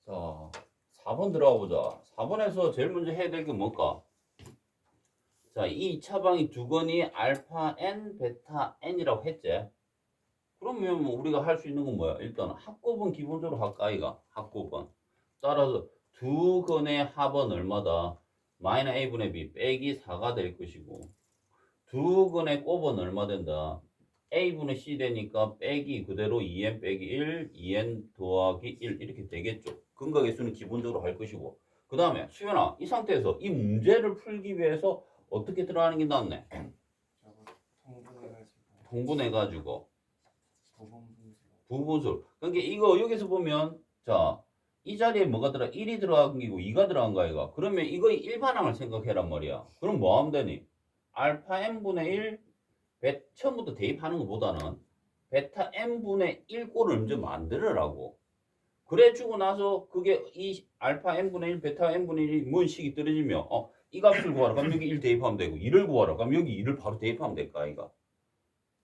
자, 4번 들어가 보자. 4번에서 제일 먼저 해야 될 게 뭘까? 자, 이 차방이 두건이 알파 n, 베타 n이라고 했지? 그러면 뭐 우리가 할 수 있는 건 뭐야? 일단 합곱은 기본적으로 할까, 이가? 합곱은. 따라서 두 건의 합은 얼마다? 마이너 a분의 b 빼기 4가 될 것이고, 두 건의 곱은 얼마 된다? a분의 c 되니까 빼기 그대로 2n 빼기 1, 2n 더하기 1 이렇게 되겠죠. 근각의 수는 기본적으로 할 것이고, 그 다음에 수연아, 이 상태에서 이 문제를 풀기 위해서 어떻게 들어가는 게 낫네? 통분해가지고 부분술. 그러니까 이거 여기서 보면 자, 이 자리에 뭐가 들어가? 1이 들어간 게고 2가 들어간 거 아이가? 그러면 이거의 일반항을 생각해란 말이야. 그럼 뭐 하면 되니? 알파 n분의 1 처음부터 대입하는 것보다는 베타 n분의 1 꼴을 먼저 만들으라고. 그래 주고 나서 그게 이 알파 n분의 1 베타 n분의 1이 뭔 식이 떨어지면 이 값을 구하라. 그럼 여기 1 대입하면 되고 2를 구하라. 그럼 여기 2를 바로 대입하면 될까 아이가?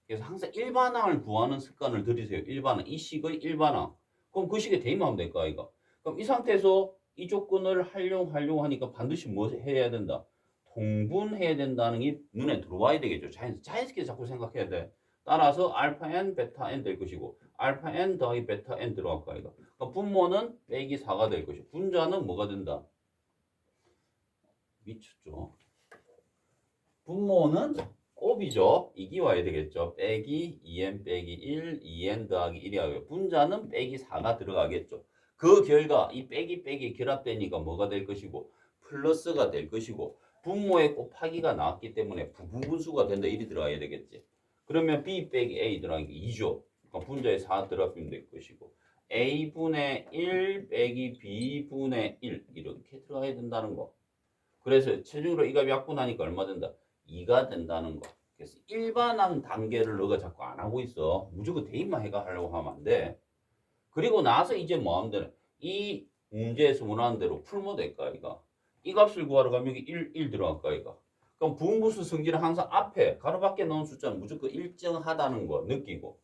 그래서 항상 일반항을 구하는 습관을 들이세요. 일반항. 이 식의 일반항. 그럼 그 식에 대입하면 될까 아이가? 그럼 이 상태에서 이 조건을 활용하려고 하니까 반드시 뭐 해야 된다? 통분해야 된다는 게 눈에 들어와야 되겠죠. 자연스럽게 자꾸 생각해야 돼. 따라서 알파 n, 베타 n 될 것이고 알파 n 더하기 베타 n 들어갈 거 아이가. 그러니까 분모는 빼기 4가 될 것이고 분자는 뭐가 된다? 미쳤죠. 분모는 곱이죠. 이기 와야 되겠죠. 빼기 2n 빼기 1, 2n 더하기 1이 하고요. 분자는 빼기 4가 들어가겠죠. 그 결과 이 빼기 결합되니까 뭐가 될 것이고 플러스가 될 것이고 분모의 곱하기가 나왔기 때문에 부분수가 된다. 1이 들어가야 되겠지. 그러면 b 빼기 a 들어가는 게 2죠. 그러니까 분자에 4 들어가면 될 것이고 a분의 1 빼기 b분의 1 이렇게 들어가야 된다는 거. 그래서 최종적으로 이 값이 약분하니까 얼마 된다? 2가 된다는 거. 그래서 일반항 단계를 너가 자꾸 안 하고 있어. 무조건 대입만 해가 하려고 하면 안 돼. 그리고 나서 이제 뭐 하면 되나? 이 문제에서 원하는 대로 풀면 될까 이가. 이 값을 구하러 가면 여기 1 들어갈까 이가. 그럼 부분수 성질은 항상 앞에 가로 밖에 넣은 숫자는 무조건 일정하다는 거 느끼고.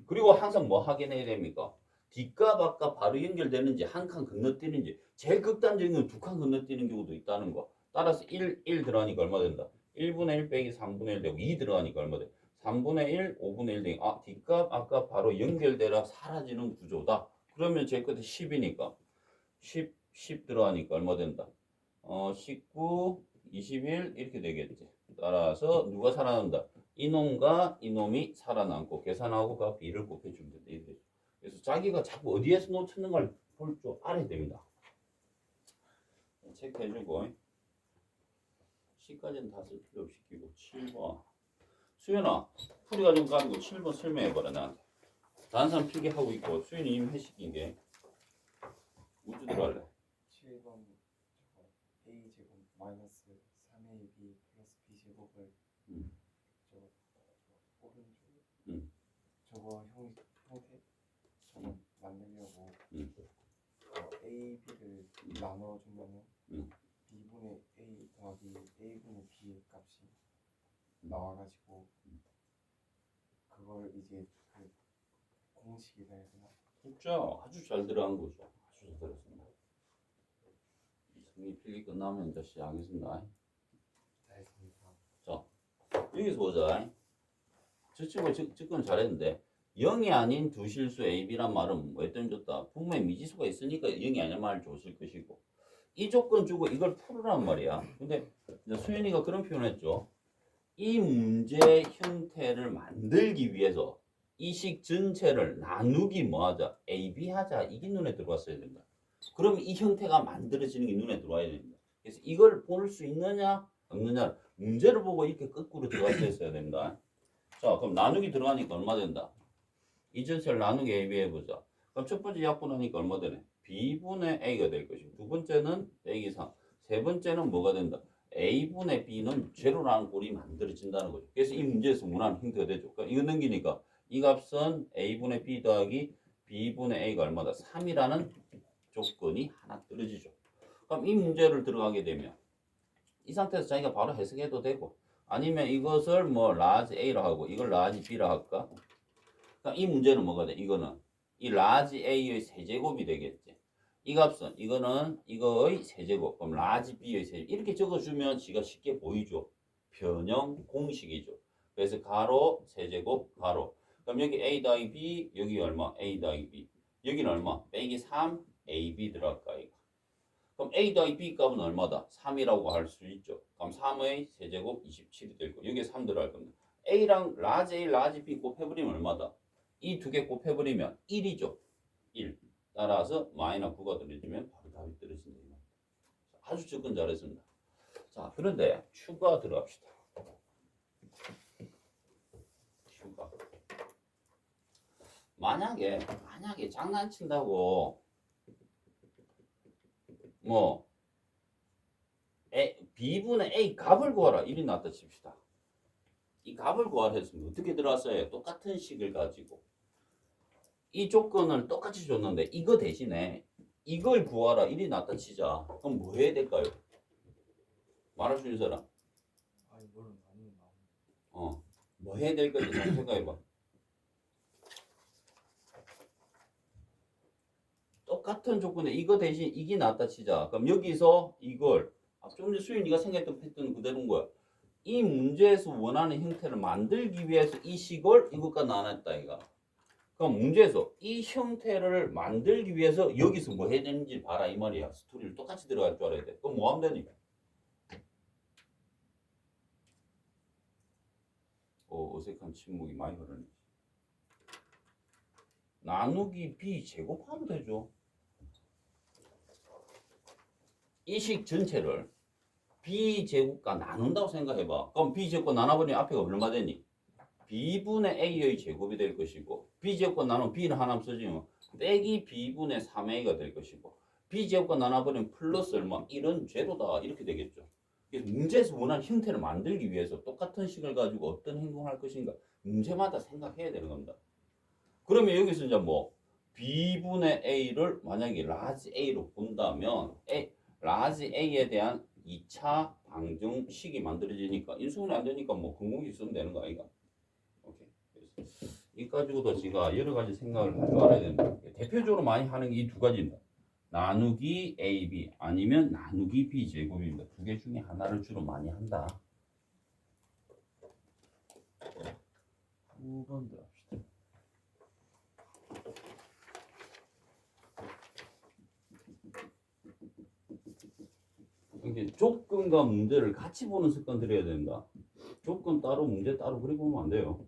그리고 항상 뭐 확인해야 됩니까? 뒷값 앞값 바로 연결되는지 한 칸 건너뛰는지 제일 극단적인 건 두 칸 건너뛰는 경우도 있다는 거. 따라서 1 들어가니까 얼마 된다? 1분의 1 빼기 3분의 1 되고 2 들어가니까 얼마 돼? 3분의 1, 5분의 1 되니 뒷값 앞값 바로 연결되라 사라지는 구조다. 그러면 제 끝에 10이니까 10 들어가니까 얼마 된다? 19, 21 이렇게 되겠지. 따라서 누가 살아난다? 이놈과 이놈이 살아남고 계산하고 그 앞에 2를 곱해주면 된다. 그래서 자기가 자꾸 어디에서 놓쳤는가를 볼 줄 알아야 됩니다. 체크해주고 10까지는 다 쓸 필요 없이 끼고 7번 수연아 풀이가 좀 가지고 7번 설명해봐라 나한테. 다른 사람 필기하고 있고 수연이 이미 해시킨 게 우주 들어갈래. 7번 a제곱 마이너스 3ab 플러스 b제곱을 저거 오른쪽 저거 형태 저거 만들려고 a, b를 나눠주면은 b분의 a 더하기 a분의 b의 값이 나와가지고 그걸 이제 그 공식이라 해야 되나? 그렇죠. 아주 잘 들어간 거죠. 아주 잘 들었습니다. 성의 필기 끝나면 이제 시작하겠습니다. 알겠습니다. 자, 여기서 보자. 저 친구 접근 잘했는데 0이 아닌 두 실수 A, B란 말은 뭐 했더니 좋다. 분모에 미지수가 있으니까 0이 아닌 말을 줬을 것이고 이 조건 주고 이걸 풀으란 말이야. 근데 이제 수현이가 그런 표현했죠. 이 문제 형태를 만들기 위해서 이 식 전체를 나누기 뭐 하자? A, B 하자. 이게 눈에 들어왔어야 된다. 그럼 이 형태가 만들어지는 게 눈에 들어와야 됩니다. 그래서 이걸 볼 수 있느냐 없느냐 문제를 보고 이렇게 거꾸로 들어갔어야 됩니다. 자, 그럼 나누기 들어가니까 얼마 된다? 이 전체를 나누기 A, B 해보자. 그럼 첫 번째 약분하니까 얼마 되네? B분의 A가 될 것이고 두 번째는 빼기 3. 세 번째는 뭐가 된다? A분의 B는 제로라는 꼴이 만들어진다는 거죠. 그래서 이 문제에서 원하는 형태가 되죠. 그러니까 이거 넘기니까 이 값은 A분의 B 더하기 B분의 A가 얼마다? 3이라는 조건이 하나 떨어지죠. 그럼 이 문제를 들어가게 되면 이 상태에서 자기가 바로 해석해도 되고 아니면 이것을 뭐 라지 A라 하고 이걸 라지 B라 할까? 그러니까 이 문제는 뭐가 돼? 이거는 이 라지 A의 세제곱이 되겠지. 이 값은 이거는 이거의 세제곱 그럼 라지 b의 세제곱 이렇게 적어주면 지가 쉽게 보이죠. 변형 공식이죠. 그래서 가로 세제곱 가로 그럼 여기 a 더하기 b 여기 얼마 a 더하기 b 여기는 얼마 빼기 3 ab 들어갈까 이거 그럼 a 더하기 b 값은 얼마다 3이라고 할 수 있죠. 그럼 3의 세제곱 27이 될 거고 여기에 3 들어갈 겁니다. a랑 라지 a 라지 b 곱해버리면 얼마다 이 두 개 곱해버리면 1이죠. 1 따라서 마이너스 9가 떨어지면 바로 답이 떨어진다. 아주 접근 잘했습니다. 자, 그런데 추가 들어갑시다. 추가. 만약에 장난친다고 뭐 B분의 A 값을 구하라 이리 놨다 칩시다. 이 값을 구하라 했으면 어떻게 들어왔어요? 똑같은 식을 가지고 이 조건을 똑같이 줬는데 이거 대신에 이걸 구하라 이리 놨다 치자. 그럼 뭐 해야 될까요? 말할 수 있는 사람? 아 이거는 아니면 나오는. 뭐 해야 될 건지 잘 생각해봐. 똑같은 조건에 이거 대신 이게 낫다 치자. 그럼 여기서 이걸 좀 전에 수인 네가 생각했던 패턴 그대로인 거야. 이 문제에서 원하는 형태를 만들기 위해서 이 식을 이것과 나눴다 이가. 그럼 문제에서 이 형태를 만들기 위해서 여기서 뭐 해야 되는지 봐라 이 말이야. 스토리를 똑같이 들어갈 줄 알아야 돼. 그럼 뭐 하면 되니? 어색한 침묵이 많이 흐르네. 나누기 b 제곱하면 되죠. 이 식 전체를 b제곱과 나눈다고 생각해봐. 그럼 b제곱과 나눠버리면 앞에가 얼마 되니? b분의 a의 제곱이 될 것이고 b제곱과 나누면 b는 하나만 써지면 빼기 b분의 3a가 될 것이고 b제곱과 나눠버리면 플러스 얼마? 이런 제로다 이렇게 되겠죠. 그래서 문제에서 원하는 형태를 만들기 위해서 똑같은 식을 가지고 어떤 행동을 할 것인가 문제마다 생각해야 되는 겁니다. 그러면 여기서 이제 뭐 b분의 a를 만약에 라지 a로 본다면 라지 a에 대한 2차 방정식이 만들어지니까 인수분해 안 되니까 뭐 근공식 쓰면 되는 거 아이가? 오케이. 그래서 이 가지고도 제가 여러 가지 생각을 할 줄 알아야 된다. 대표적으로 많이 하는 게 이 두 가지입니다. 나누기 ab 아니면 나누기 b 제곱입니다. 두 개 중에 하나를 주로 많이 한다. 두 번 더 합시다. 이게 조건과 문제를 같이 보는 습관 들여야 된다. 조건 따로 문제 따로 그렇게 보면 안 돼요.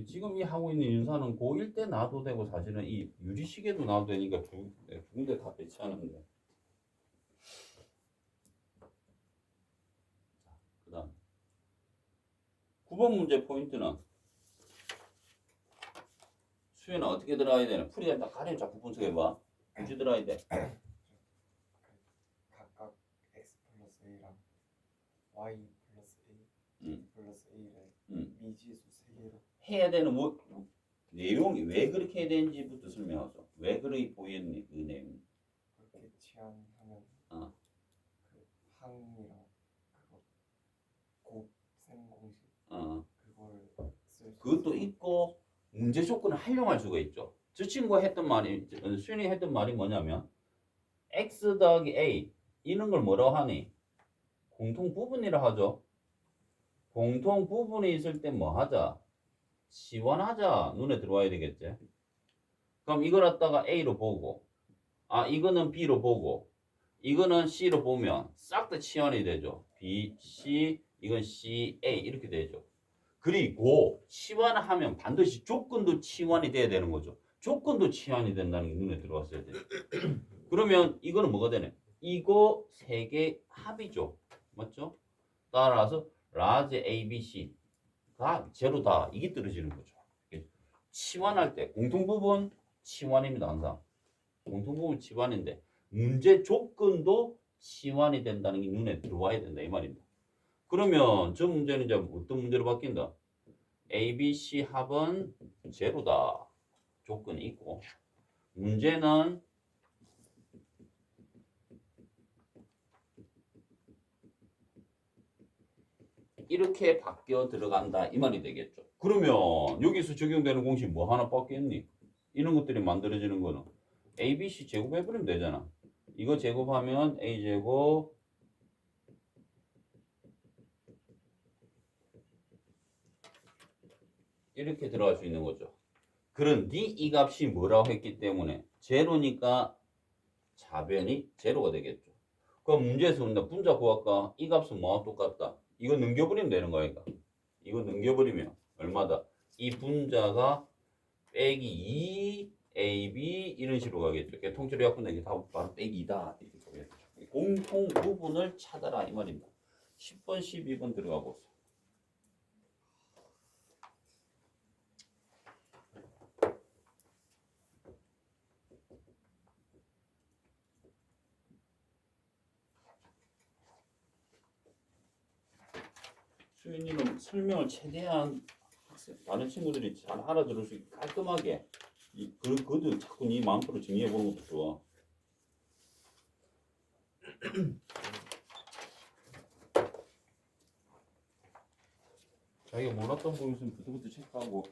지금 이 하고 있는 윤사는 고1 때 놔도 되고 사실은 이 유리시계도 놔도 되니까 두 군데 다 배치하는데. 그 다음 9번 문제 포인트는 수에는 어떻게 들어가야 되나? 풀이에 딱 가려 자꾸 분석해봐. 어떻게 들어가야 돼? 각각 x 플러스 a랑 y 플러스 a, 음. 플러스 a를 음. 미지수 3개로 해야 되는 내용이 왜 그렇게 해야 되는지부터 설명하죠. 왜 그렇게 보였니 그 내용. 그렇게 치환하면 어. 그 항이랑 그거 곱셈 공식 그걸 쓸 수 그것도 있어요. 있고 문제 조건을 활용할 수가 있죠. 저 친구가 했던 말이 수연이 했던 말이 뭐냐면 x 더하기 a 이런 걸 뭐라고 하니? 공통 부분이라 하죠. 공통 부분이 있을 때 뭐 하자? 치환하자 눈에 들어와야 되겠지. 그럼 이걸 갖다가 a로 보고 이거는 b로 보고 이거는 c로 보면 싹 다 치환이 되죠. b, c 이건 c, a 이렇게 되죠. 그리고 치환을 하면 반드시 조건도 치환이 돼야 되는 거죠. 조건도 치환이 된다는 게 눈에 들어왔어야 돼요. 그러면 이거는 뭐가 되네? 이거 세 개 합이죠. 맞죠? 따라서 라지 A, B, C가 제로다. 이게 떨어지는 거죠. 치환할 때 공통부분 치환입니다. 항상. 공통부분 치환인데 문제 조건도 치환이 된다는 게 눈에 들어와야 된다. 이 말입니다. 그러면 저 문제는 이제 어떤 문제로 바뀐다? A, B, C 합은 제로다. 조건이 있고 문제는 이렇게 바뀌어 들어간다 이 말이 되겠죠. 그러면 여기서 적용되는 공식 뭐 하나 뻗겠니? 이런 것들이 만들어지는 거는 ABC 제곱해버리면 되잖아. 이거 제곱하면 A제곱 이렇게 들어갈 수 있는 거죠. 그런데 이 값이 뭐라고 했기 때문에 제로니까 자변이 제로가 되겠죠. 그럼 문제에서 본다. 분자 구할까? 이 값은 뭐와 똑같다. 이거 넘겨버리면 되는 거니까. 이거 넘겨버리면 얼마다? 이 분자가 빼기 2ab 이런 식으로 가겠죠. 그러니까 통째로 약분된 게 다 바로 빼기 2다. 이렇게 보겠죠. 공통 부분을 찾아라 이 말입니다. 10번, 12번 들어가 보세요. 수인이는 설명을 최대한 다른 친구들이 잘 알아들을 수 있게 깔끔하게 그것도 자꾸 네 마음대로 정리해 보는 것도 좋아. 자기가 몰랐던 부분 있으면 부터부터 체크하고.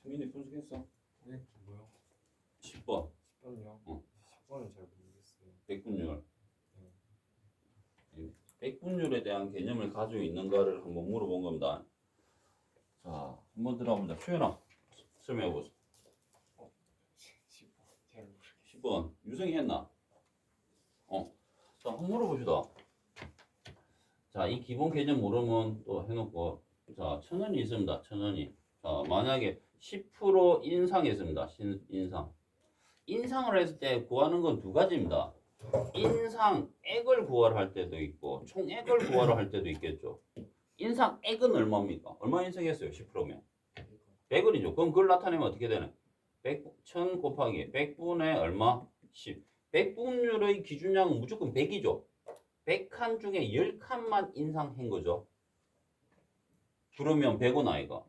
승민이 분석했어? 네? 뭐요? 10번 10번이요? 어. 10번은 잘 모르겠어요. 백분율. 네. 백분율에 대한 개념을 가지고 있는가를 한번 물어본 겁니다. 자, 한번 들어봅니다. 수연아, 설명해보세요. 10번 잘 모르겠어요. 10번, 유성이 했나? 자, 한번 물어봅시다. 자, 이 기본 개념 모르면 또 해놓고, 자, 1,000원이 있습니다. 1,000원이. 자, 만약에 10% 인상했습니다. 인상. 인상을 했을 때 구하는 건 두 가지입니다. 인상액을 구하러 할 때도 있고, 총액을 구하러 할 때도 있겠죠. 인상액은 얼마입니까? 얼마 인상했어요? 10%면. 100원이죠. 그럼 그걸 나타내면 어떻게 되나? 1000 곱하기 100분의 얼마? 10. 100분율의 기준량은 무조건 100이죠. 100칸 중에 10칸만 인상한 거죠. 그러면 100원 아이가.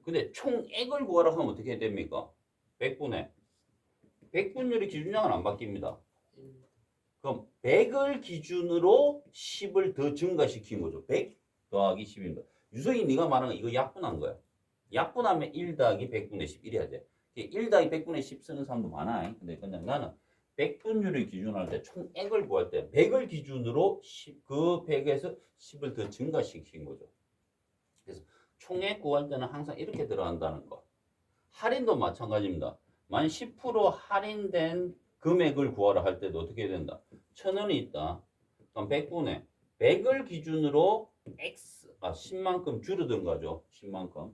근데 총액을 구하라 하면 어떻게 됩니까? 100분의 100분율의 기준량은 안 바뀝니다. 그럼 100을 기준으로 10을 더 증가시킨 거죠. 100 더하기 10입니다. 유성이 네가 말하는 거 이거 약분한 거야. 약분하면 1 더하기 100분의 10 이래야 돼. 1 더하기 100분의 10 쓰는 사람도 많아. 근데 그냥 나는 100분율을 기준으로 할 때 총액을 구할 때 100을 기준으로 그 100에서 10을 더 증가시킨 거죠. 그래서 총액 구할 때는 항상 이렇게 들어간다는 거. 할인도 마찬가지입니다. 만 10% 할인된 금액을 구하라 할 때도 어떻게 해야 된다? 1,000원이 있다. 그럼 100분의 100을 기준으로 X, 10만큼 줄어든 거죠. 10만큼.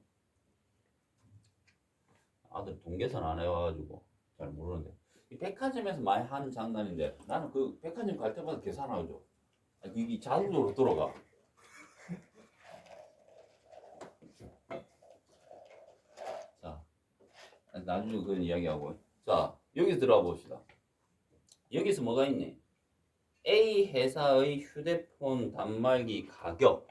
아들 동계산 안 해와가지고 잘 모르는데. 이 백화점에서 많이 하는 장난인데 나는 그 백화점 갈 때마다 계산하죠. 이게 자동적으로 돌아가. 나중에 그런 이야기하고. 자, 여기서 들어가 봅시다. 여기서 뭐가 있니? A 회사의 휴대폰 단말기 가격.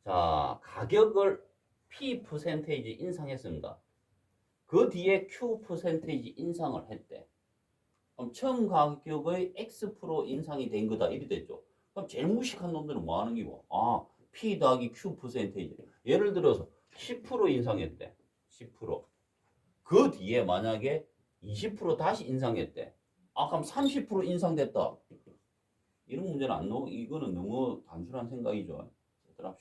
자, 가격을 P 퍼센테이지 인상했습니다. 그 뒤에 Q 퍼센테이지 인상을 했대. 그럼 처음 가격의 X 프로 인상이 된 거다. 이리 됐죠. 그럼 제일 무식한 놈들은 뭐 하는 기고? 아, P 더하기 Q 퍼센테이지. 예를 들어서 10% 인상했대. 10%. 그 뒤에 만약에 20% 다시 인상했대. 아, 그럼 30% 인상됐다. 이런 문제는 안 나오. 이거는 너무 단순한 생각이죠. 합시다.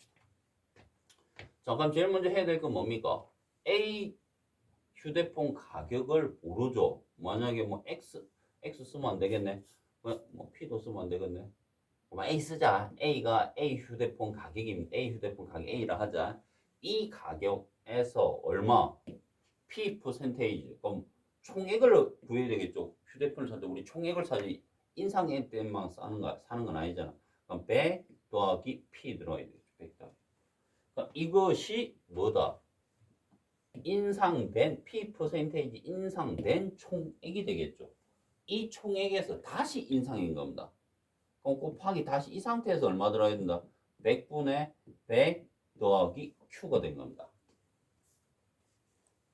자, 그럼 제일 먼저 해야 될 건 뭡니까? A 휴대폰 가격을 모르죠. 만약에 뭐 X 쓰면 안 되겠네. 뭐 P도 쓰면 안 되겠네. 그럼 A 쓰자. A가 A 휴대폰 가격입니다. A 휴대폰 가격 A라 하자. 이 가격에서 얼마? P 퍼센테이지. 그럼 총액을 구해야 되겠죠. 휴대폰을 살 때 우리 총액을 사지 인상액 때만 사는 건 아니잖아. 그럼 100 더하기 P 들어가야 되겠죠. 100 더하기. 그러니까 이것이 뭐다? 인상된 P 퍼센테이지 인상된 총액이 되겠죠. 이 총액에서 다시 인상인 겁니다. 그럼 곱하기 다시 이 상태에서 얼마 들어야 된다? 100분의 100 더하기 Q가 된 겁니다.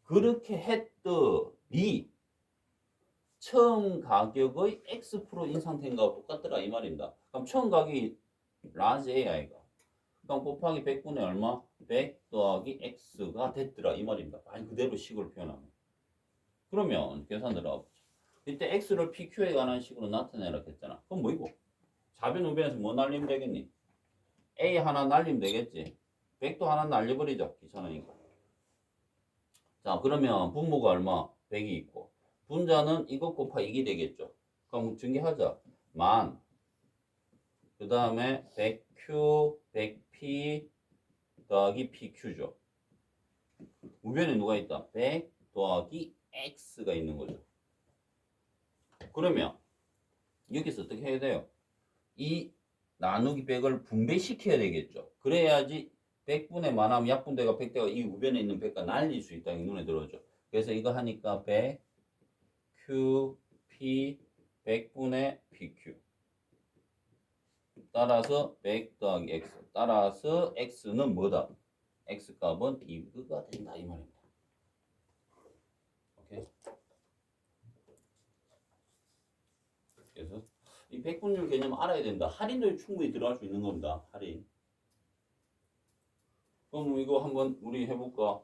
그렇게 했더니 처음 가격의 X 프로 인상된 거하고 똑같더라 이 말입니다. 그럼 처음 가격이 라지 A 아이가. 그럼 곱하기 100분의 얼마? 100 더하기 X가 됐더라 이 말입니다. 말 그대로 식을 표현하면. 그러면 계산 들어가 보죠. 이때 X를 PQ에 관한 식으로 나타내라 했잖아. 그럼 뭐이고? 좌변 우변에서 뭐 날리면 되겠니? A 하나 날리면 되겠지. 100도 하나 날려버리죠. 귀찮으니까. 자, 그러면 분모가 얼마? 100이 있고 분자는 이것 곱하기 2이 되겠죠. 그럼 증기하자. 만. 그 다음에 100Q, 100P 더하기 PQ죠. 우변에 누가 있다? 100 더하기 X가 있는 거죠. 그러면 여기서 어떻게 해야 돼요? 이 나누기 100을 분배시켜야 되겠죠. 그래야지 100분의 만하면 약분대가 100대가 이 우변에 있는 100과 날릴 수 있다는 게 눈에 들어오죠. 그래서 이거 하니까 100 Q, P 100분의 PQ 따라서 100 더하기 X 따라서 X는 뭐다? X 값은 이거가 된다 이 말입니다. 오케이. 그래서 이 백분율 개념 알아야 된다. 할인도 충분히 들어갈 수 있는 겁니다. 할인. 그럼 이거 한번 우리 해볼까?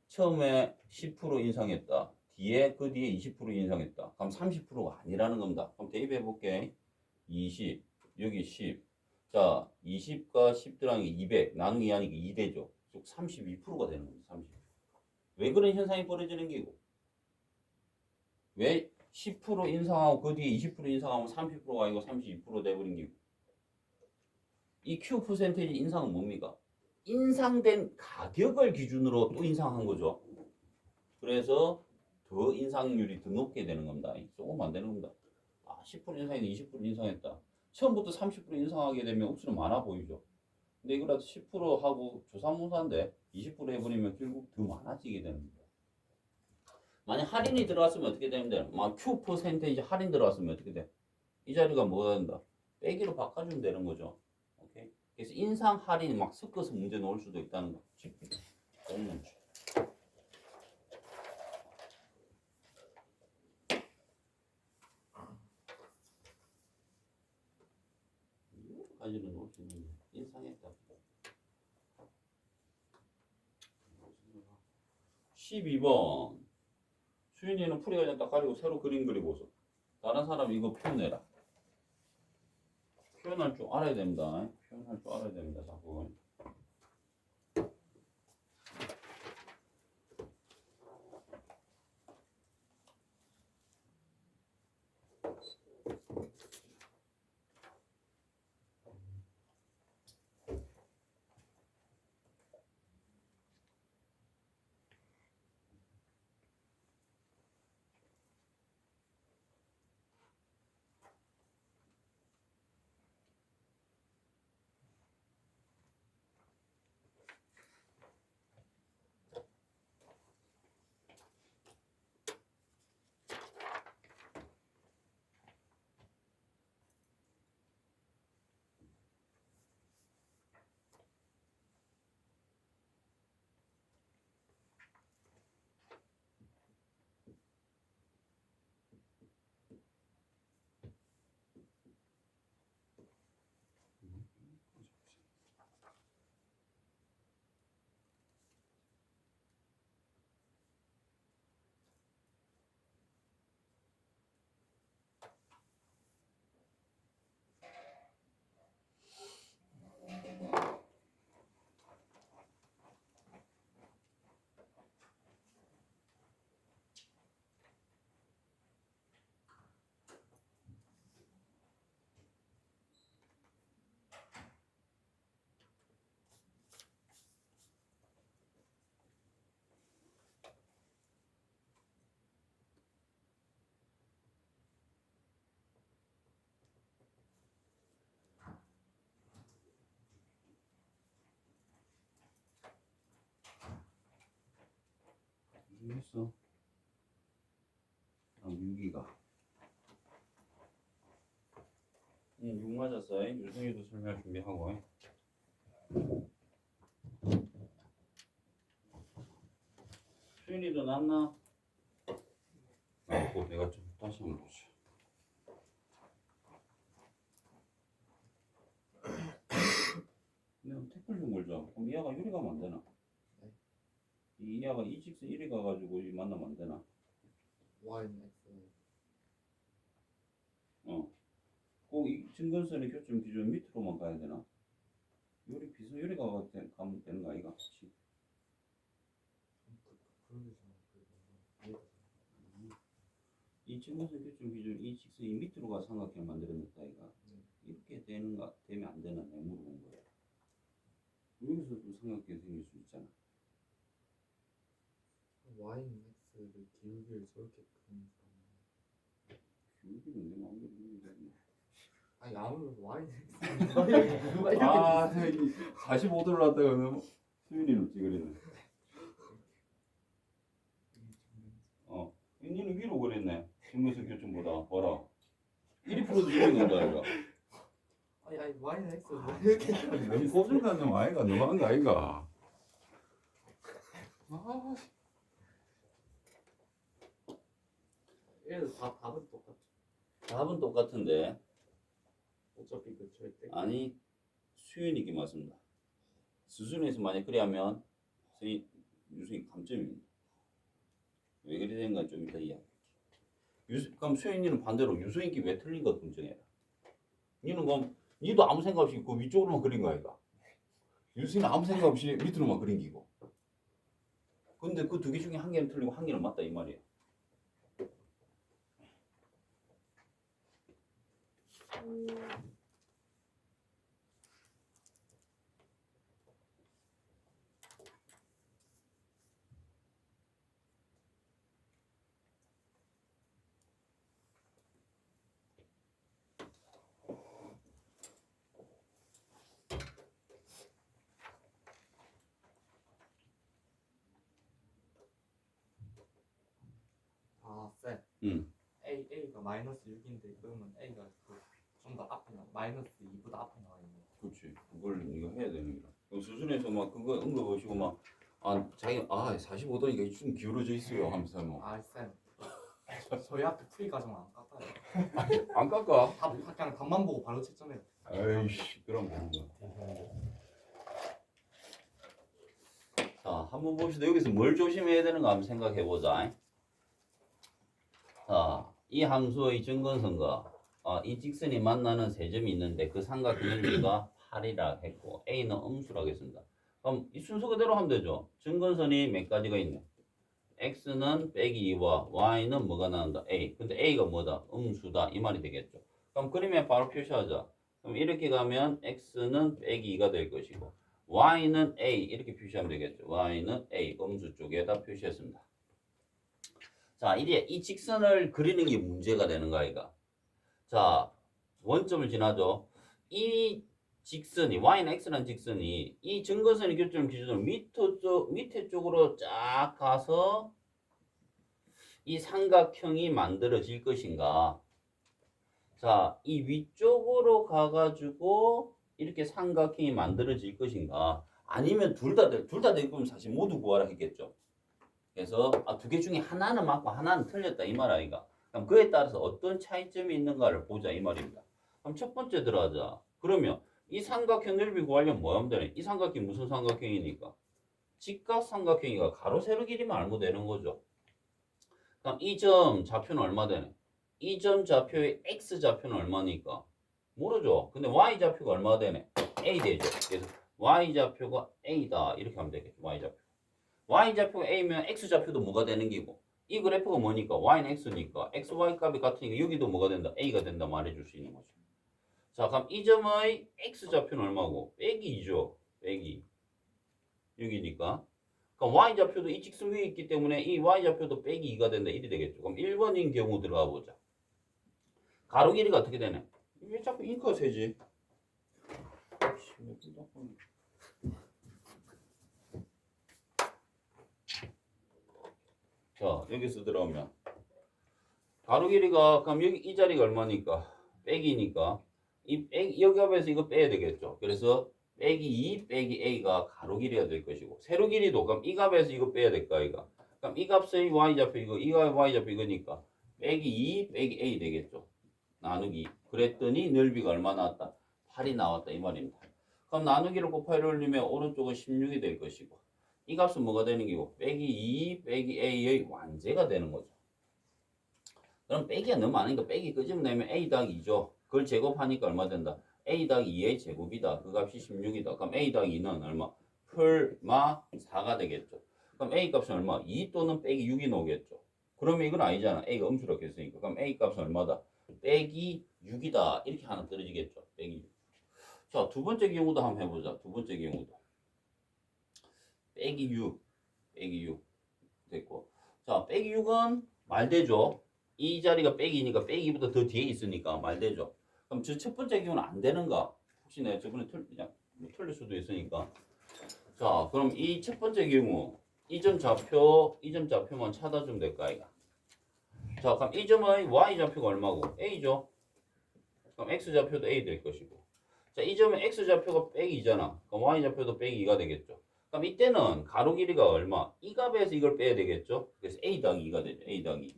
처음에 10% 인상했다. 그 뒤에 20% 인상했다. 그럼 30%가 아니라는 겁니다. 그럼 대입해 볼게. 20, 여기 10. 자, 20과 10 더하기 200 나누기 하니까 2되죠. 즉 32%가 되는 겁니다. 30. 왜 그런 현상이 벌어지는 기고? 왜 10% 인상하고 그 뒤에 20% 인상하면 30%가 아니고 32% 돼버린 기고? 이 Q 퍼센테이지 인상은 뭡니까? 인상된 가격을 기준으로 또 인상한 거죠. 그래서 더 인상률이 더 높게 되는 겁니다. 조금 안 되는 겁니다. 10% 인상했다, 20% 인상했다. 처음부터 30% 인상하게 되면 억수로 많아 보이죠. 근데 이거라도 10% 하고 조사무사인데 20% 해버리면 결국 더 많아지게 되는 거예요. 만약 할인이 들어왔으면 어떻게 되는데? Q 퍼센테이지 할인 들어왔으면 어떻게 돼? 이 자리가 뭐가 된다? 빼기로 바꿔주면 되는 거죠. 오케이? 그래서 인상 할인 막 섞어서 문제 놓을 수도 있다는 거. 문제. 까지는 놓을 수 있는데 인상했다. 12번 수인이는 풀이가 그냥 딱 가리고 새로 그림 그리고서 다른 사람 이거 표현해라. 표현할 줄 알아야 됩니다. 표현할 줄 알아야 됩니다. 자꾸. 했어? 아, 6이가. 6 맞았어. 유승이도 설명 준비하고. 수윤이도 났나? 아, 내가 좀 다시 한번 보자. 내가 태클 좀 걸자. 그럼 이하가 요리 가면 안 되나? 네. 이 이하가 2x 1이 가가지고 이 만나면 안 되나? Y는 X. 꼭 이 증근선의 교점 기준 밑으로만 가야 되나? 요리 비서 요리 가면 되는 거 아이가? 그치? 이 증근선 교점 기준 이 직선이 밑으로 가 삼각형 만들어냈다 아이가? 이렇게 되면 안 되나? 내가 물어본 거야. 여기서도 삼각형 생길 수 있잖아. Y는 X를 기울기를 저렇게 큰 사람. 기울기는 내 마음대로 기울기네. 아니 아무래도 Y는 X. 누가 이렇게 아, 45도를 놨다가 수윤이는 어찌 그랬네. 니는 위로 그랬네. 증근선 교점보다 봐라. 1이 풀어도 이긴 건다 이거. 아니 Y는 X 이렇게 너무 고정관 좀 아이가 너무한 거 아이가. 아, 얘도 다 답은 똑같아. 답은 똑같은데. 어차피 그 절대. 아니 수윤이기 맞습니다. 수준에서 만약 그래하면 유승이 감점입니다. 왜 그래 된가 좀 이따 이야기할게. 그럼 수윤이는 반대로 유승이기 왜 틀린가 검증해라. 니는 그럼 니도 아무 생각 없이 그 위쪽으로만 그린 거 아이가. 유승이는 아무 생각 없이 밑으로만 그린 기고. 근데 그 두 개 중에 한 개는 틀리고 한 개는 맞다 이 말이야. 아 쌤. 응. A가 마이너스 6인데 그러면 A가 좀 더 앞에 나 마이너스 2보다 앞에 나와 있는. 그렇지. 그걸 이거 해야 되는 거야. 그 수준에서 막 그거 응급 보시고 막 자기 45도니까 좀 기울어져 있어요 하면서 뭐. 아 쌤. 저희 앞에 풀이 과정 안 깎아요. 안 깎아? 그냥 답만 보고 바로 채점해요. 아이씨 그럼 되는 거야. 자 한번 봅시다. 여기서 뭘 조심해야 되는가 한번 생각해 보자. 자, 이 함수의 증근선과 이 직선이 만나는 세 점이 있는데 그 삼각형 넓이가 8이라 했고 A는 음수라고 했습니다. 그럼 이 순서 그대로 하면 되죠. 증근선이 몇 가지가 있네. X는 빼기 2와 Y는 뭐가 나온다? A. 근데 A가 뭐다? 음수다. 이 말이 되겠죠. 그럼 그림에 바로 표시하자. 그럼 이렇게 가면 X는 빼기 2가 될 것이고 Y는 A 이렇게 표시하면 되겠죠. Y는 A 음수 쪽에다 표시했습니다. 자, 이제 이 직선을 그리는 게 문제가 되는 거 아이가? 자, 원점을 지나죠. 이 직선이 Y는 X라는 직선이 이 증거선의 교점 기준으로 밑에 쪽으로 쫙 가서 이 삼각형이 만들어질 것인가? 자, 이 위쪽으로 가가지고 이렇게 삼각형이 만들어질 것인가? 아니면 둘 다 될 거면 사실 모두 구하라 했겠죠. 그래서 두 개 중에 하나는 맞고 하나는 틀렸다 이 말 아이가. 그럼 그에 따라서 어떤 차이점이 있는가를 보자 이 말입니다. 그럼 첫 번째 들어가자. 그러면 이 삼각형 넓이 구하려면 뭐 하면 되냐? 이 삼각형이 무슨 삼각형이니까? 직각삼각형이가 가로 세로 길이만 알면 되는 거죠. 그럼 이 점 좌표는 얼마 되네? 이 점 좌표의 x 좌표는 얼마니까? 모르죠. 근데 y 좌표가 얼마 되네? a 되죠. 그래서 y 좌표가 a다 이렇게 하면 되겠죠. y 좌표. y좌표가 a면 x좌표도 뭐가 되는 기고 이 그래프가 뭐니까 y는 x니까 xy 값이 같으니까 여기도 뭐가 된다? a가 된다 말해줄 수 있는 거죠. 자 그럼 이 점의 x좌표는 얼마고? 빼기 2죠. 빼기 여기니까 그럼 y좌표도 이 직선 위에 있기 때문에 이 y좌표도 빼기 2가 된다 1이 되겠죠. 그럼 1번인 경우 들어가 보자. 가로 길이가 어떻게 되네? 왜 자꾸 잉크가 세지? 자, 여기서 들어오면 가로 길이가 그럼 여기 이 자리가 얼마니까 빼기니까 여기 앞에서 이거 빼야 되겠죠. 그래서 빼기 2 빼기 a가 가로 길이가 될 것이고 세로 길이도 그럼 이 값에서 이거 빼야 될까 이거. 그럼 이 값의 y좌표 이거 이가 y좌표 이거니까 빼기 2 빼기 a 되겠죠. 나누기. 그랬더니 넓이가 얼마 나왔다? 8이 나왔다 이 말입니다. 그럼 나누기를 곱하기를 올리면 오른쪽은 16이 될 것이고 이 값은 뭐가 되는 거고 빼기 2 빼기 a의 완제가 되는 거죠. 그럼 빼기가 너무 많으니까 빼기 끄집어내면 a 더하기 2죠. 그걸 제곱하니까 얼마 된다? a 더하기 2의 제곱이다. 그 값이 16이다. 그럼 a 더하기 2는 얼마? 풀마 4가 되겠죠. 그럼 a 값은 얼마? 2 또는 빼기 6이 나오겠죠. 그러면 이건 아니잖아. a가 음수라고 했으니까. 그럼 a 값은 얼마다? 빼기 6이다. 이렇게 하나 떨어지겠죠. 빼기 6. 자, 두 번째 경우도 한번 해보자. 두 번째 경우도. 빼기 6. 빼기 6. 됐고. 자, 빼기 6은 말되죠. 이 자리가 빼기니까 빼기보다 더 뒤에 있으니까 말되죠. 그럼 저 첫 번째 경우는 안 되는가? 혹시 내가 저번에 틀릴 수도 있으니까. 자, 그럼 이 첫 번째 경우 이 점 좌표만 찾아주면 될까 이가. 자, 그럼 이 점의 y 좌표가 얼마고? a죠. 그럼 x 좌표도 a 될 것이고. 자, 이 점의 x 좌표가 빼기 2잖아. 그럼 y 좌표도 빼기 2가 되겠죠. 그럼 이때는 가로 길이가 얼마? 이 값에서 이걸 빼야 되겠죠. 그래서 a 더하기 2가 되죠. a 더하기 2.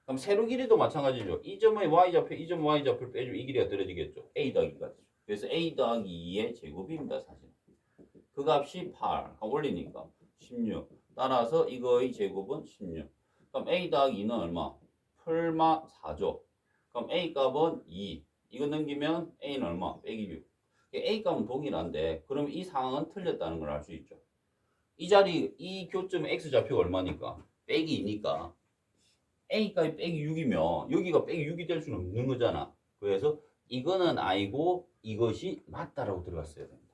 그럼 세로 길이도 마찬가지죠. 이 점의 y좌표, 이 점 y좌표를 빼주면 이 길이가 떨어지겠죠. a 더하기 2가 되죠. 그래서 a 더하기 2의 제곱입니다. 사실. 그 값이 8. 올리니까 16. 따라서 이거의 제곱은 16. 그럼 a 더하기 2는 얼마? 풀마 4죠. 그럼 a 값은 2. 이거 넘기면 a는 얼마? 빼기 6. a 값은 동일한데 그럼 이 상황은 틀렸다는 걸 알 수 있죠. 이 자리, 이 교점 x좌표가 얼마니까? 빼기 2니까. A값이 빼기 6이면 여기가 빼기 6이 될 수는 없는 거잖아. 그래서 이거는 아니고 이것이 맞다라고 들어갔어야 됩니다.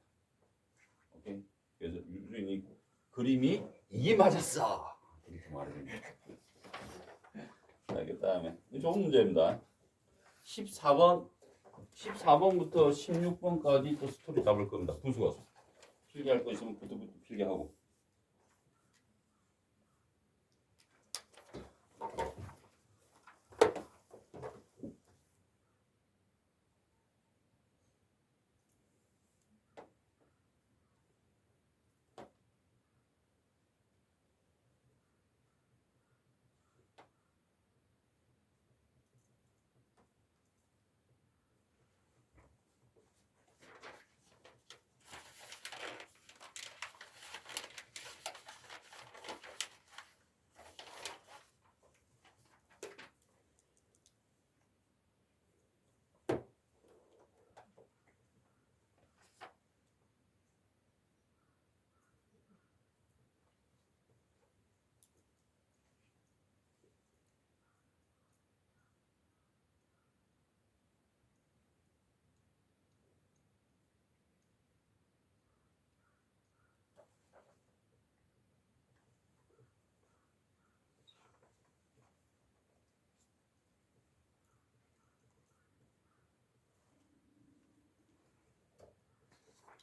오케이? 그래서 유준이 그림이 이게 맞았어. 이렇게 말해줍니다. 자, 그 다음에 좋은 문제입니다. 14번부터 16번까지 또 스토리 잡을 겁니다. 분수가 필기할 거 있으면 부터 필기하고.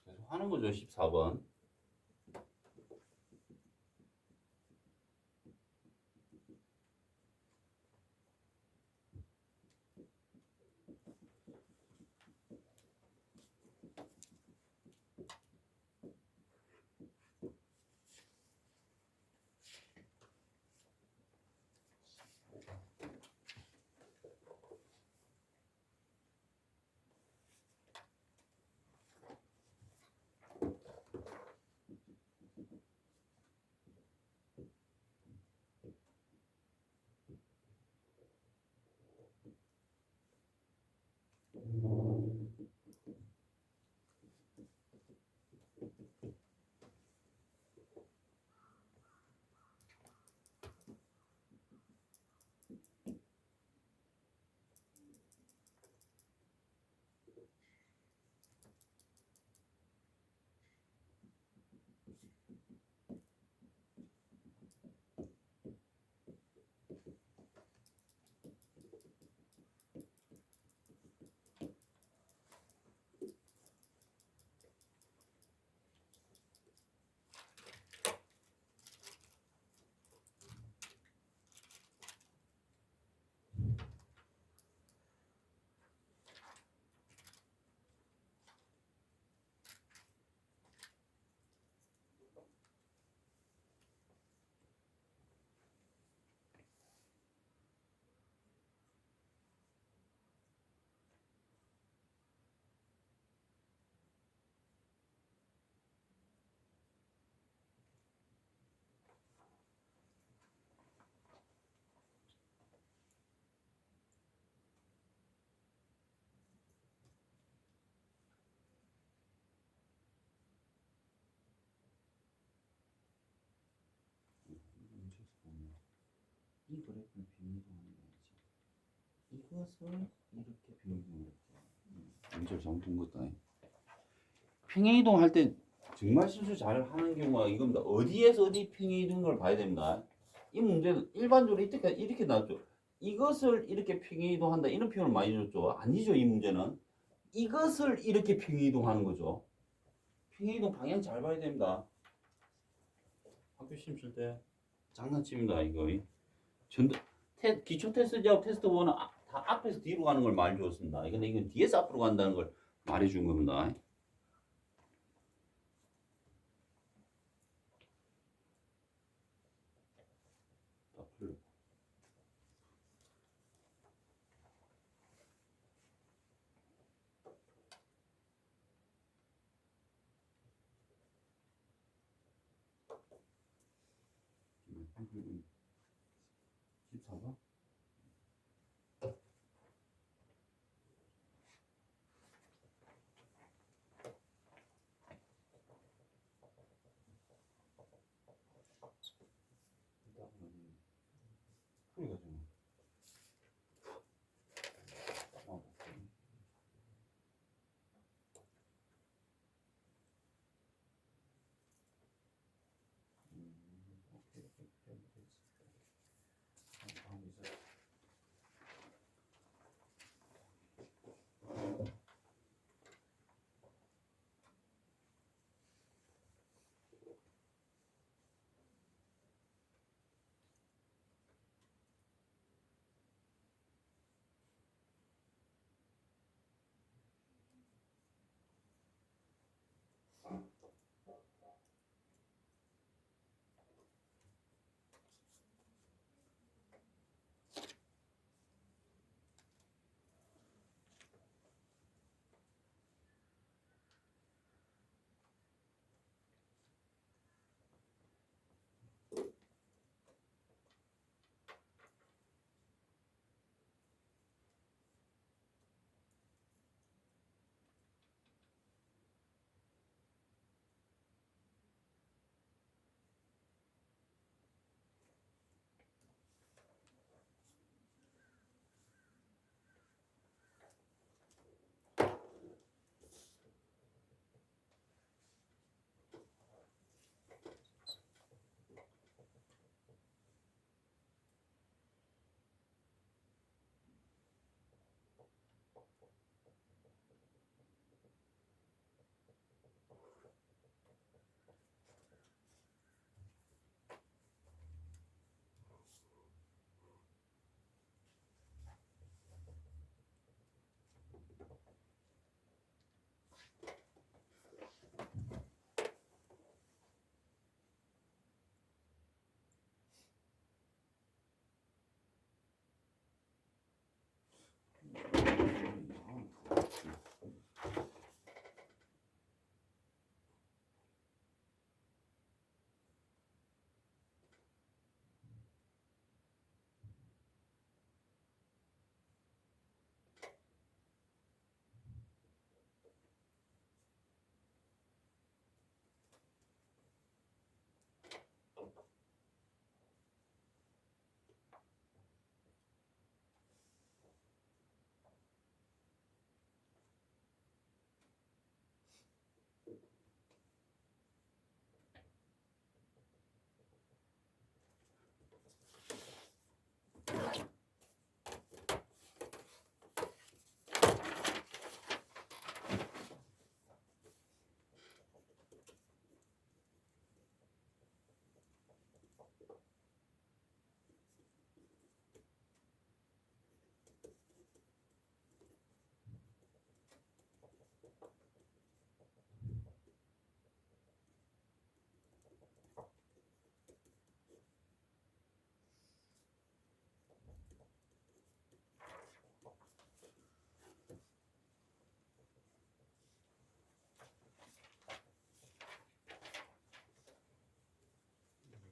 계속 하는 거죠. 14번. 이 그래프를 빙이동하는 거지. 이것을 이렇게 빙이동을 했죠. 문제를 잘못 본 것도 아니고. 평행이동 할 때 정말 실수 잘 하는 경우가 이겁니다. 어디에서 어디 평행이동인 걸 봐야 됩니다. 이 문제는 일반적으로 이렇게 나왔죠. 이것을 이렇게 평행이동한다 이런 표현을 많이 줬죠. 아니죠. 이 문제는 이것을 이렇게 평행이동하는 거죠. 평행이동 방향 잘 봐야 됩니다. 학교 시험 칠 때 장난칩니다 이거. 기초 테스트하고 테스트 1은 다 앞에서 뒤로 가는 걸 말해줬습니다. 근데 이건 뒤에서 앞으로 간다는 걸 말해준 겁니다. 다 풀려. 음. 14번? 풀이가 좀.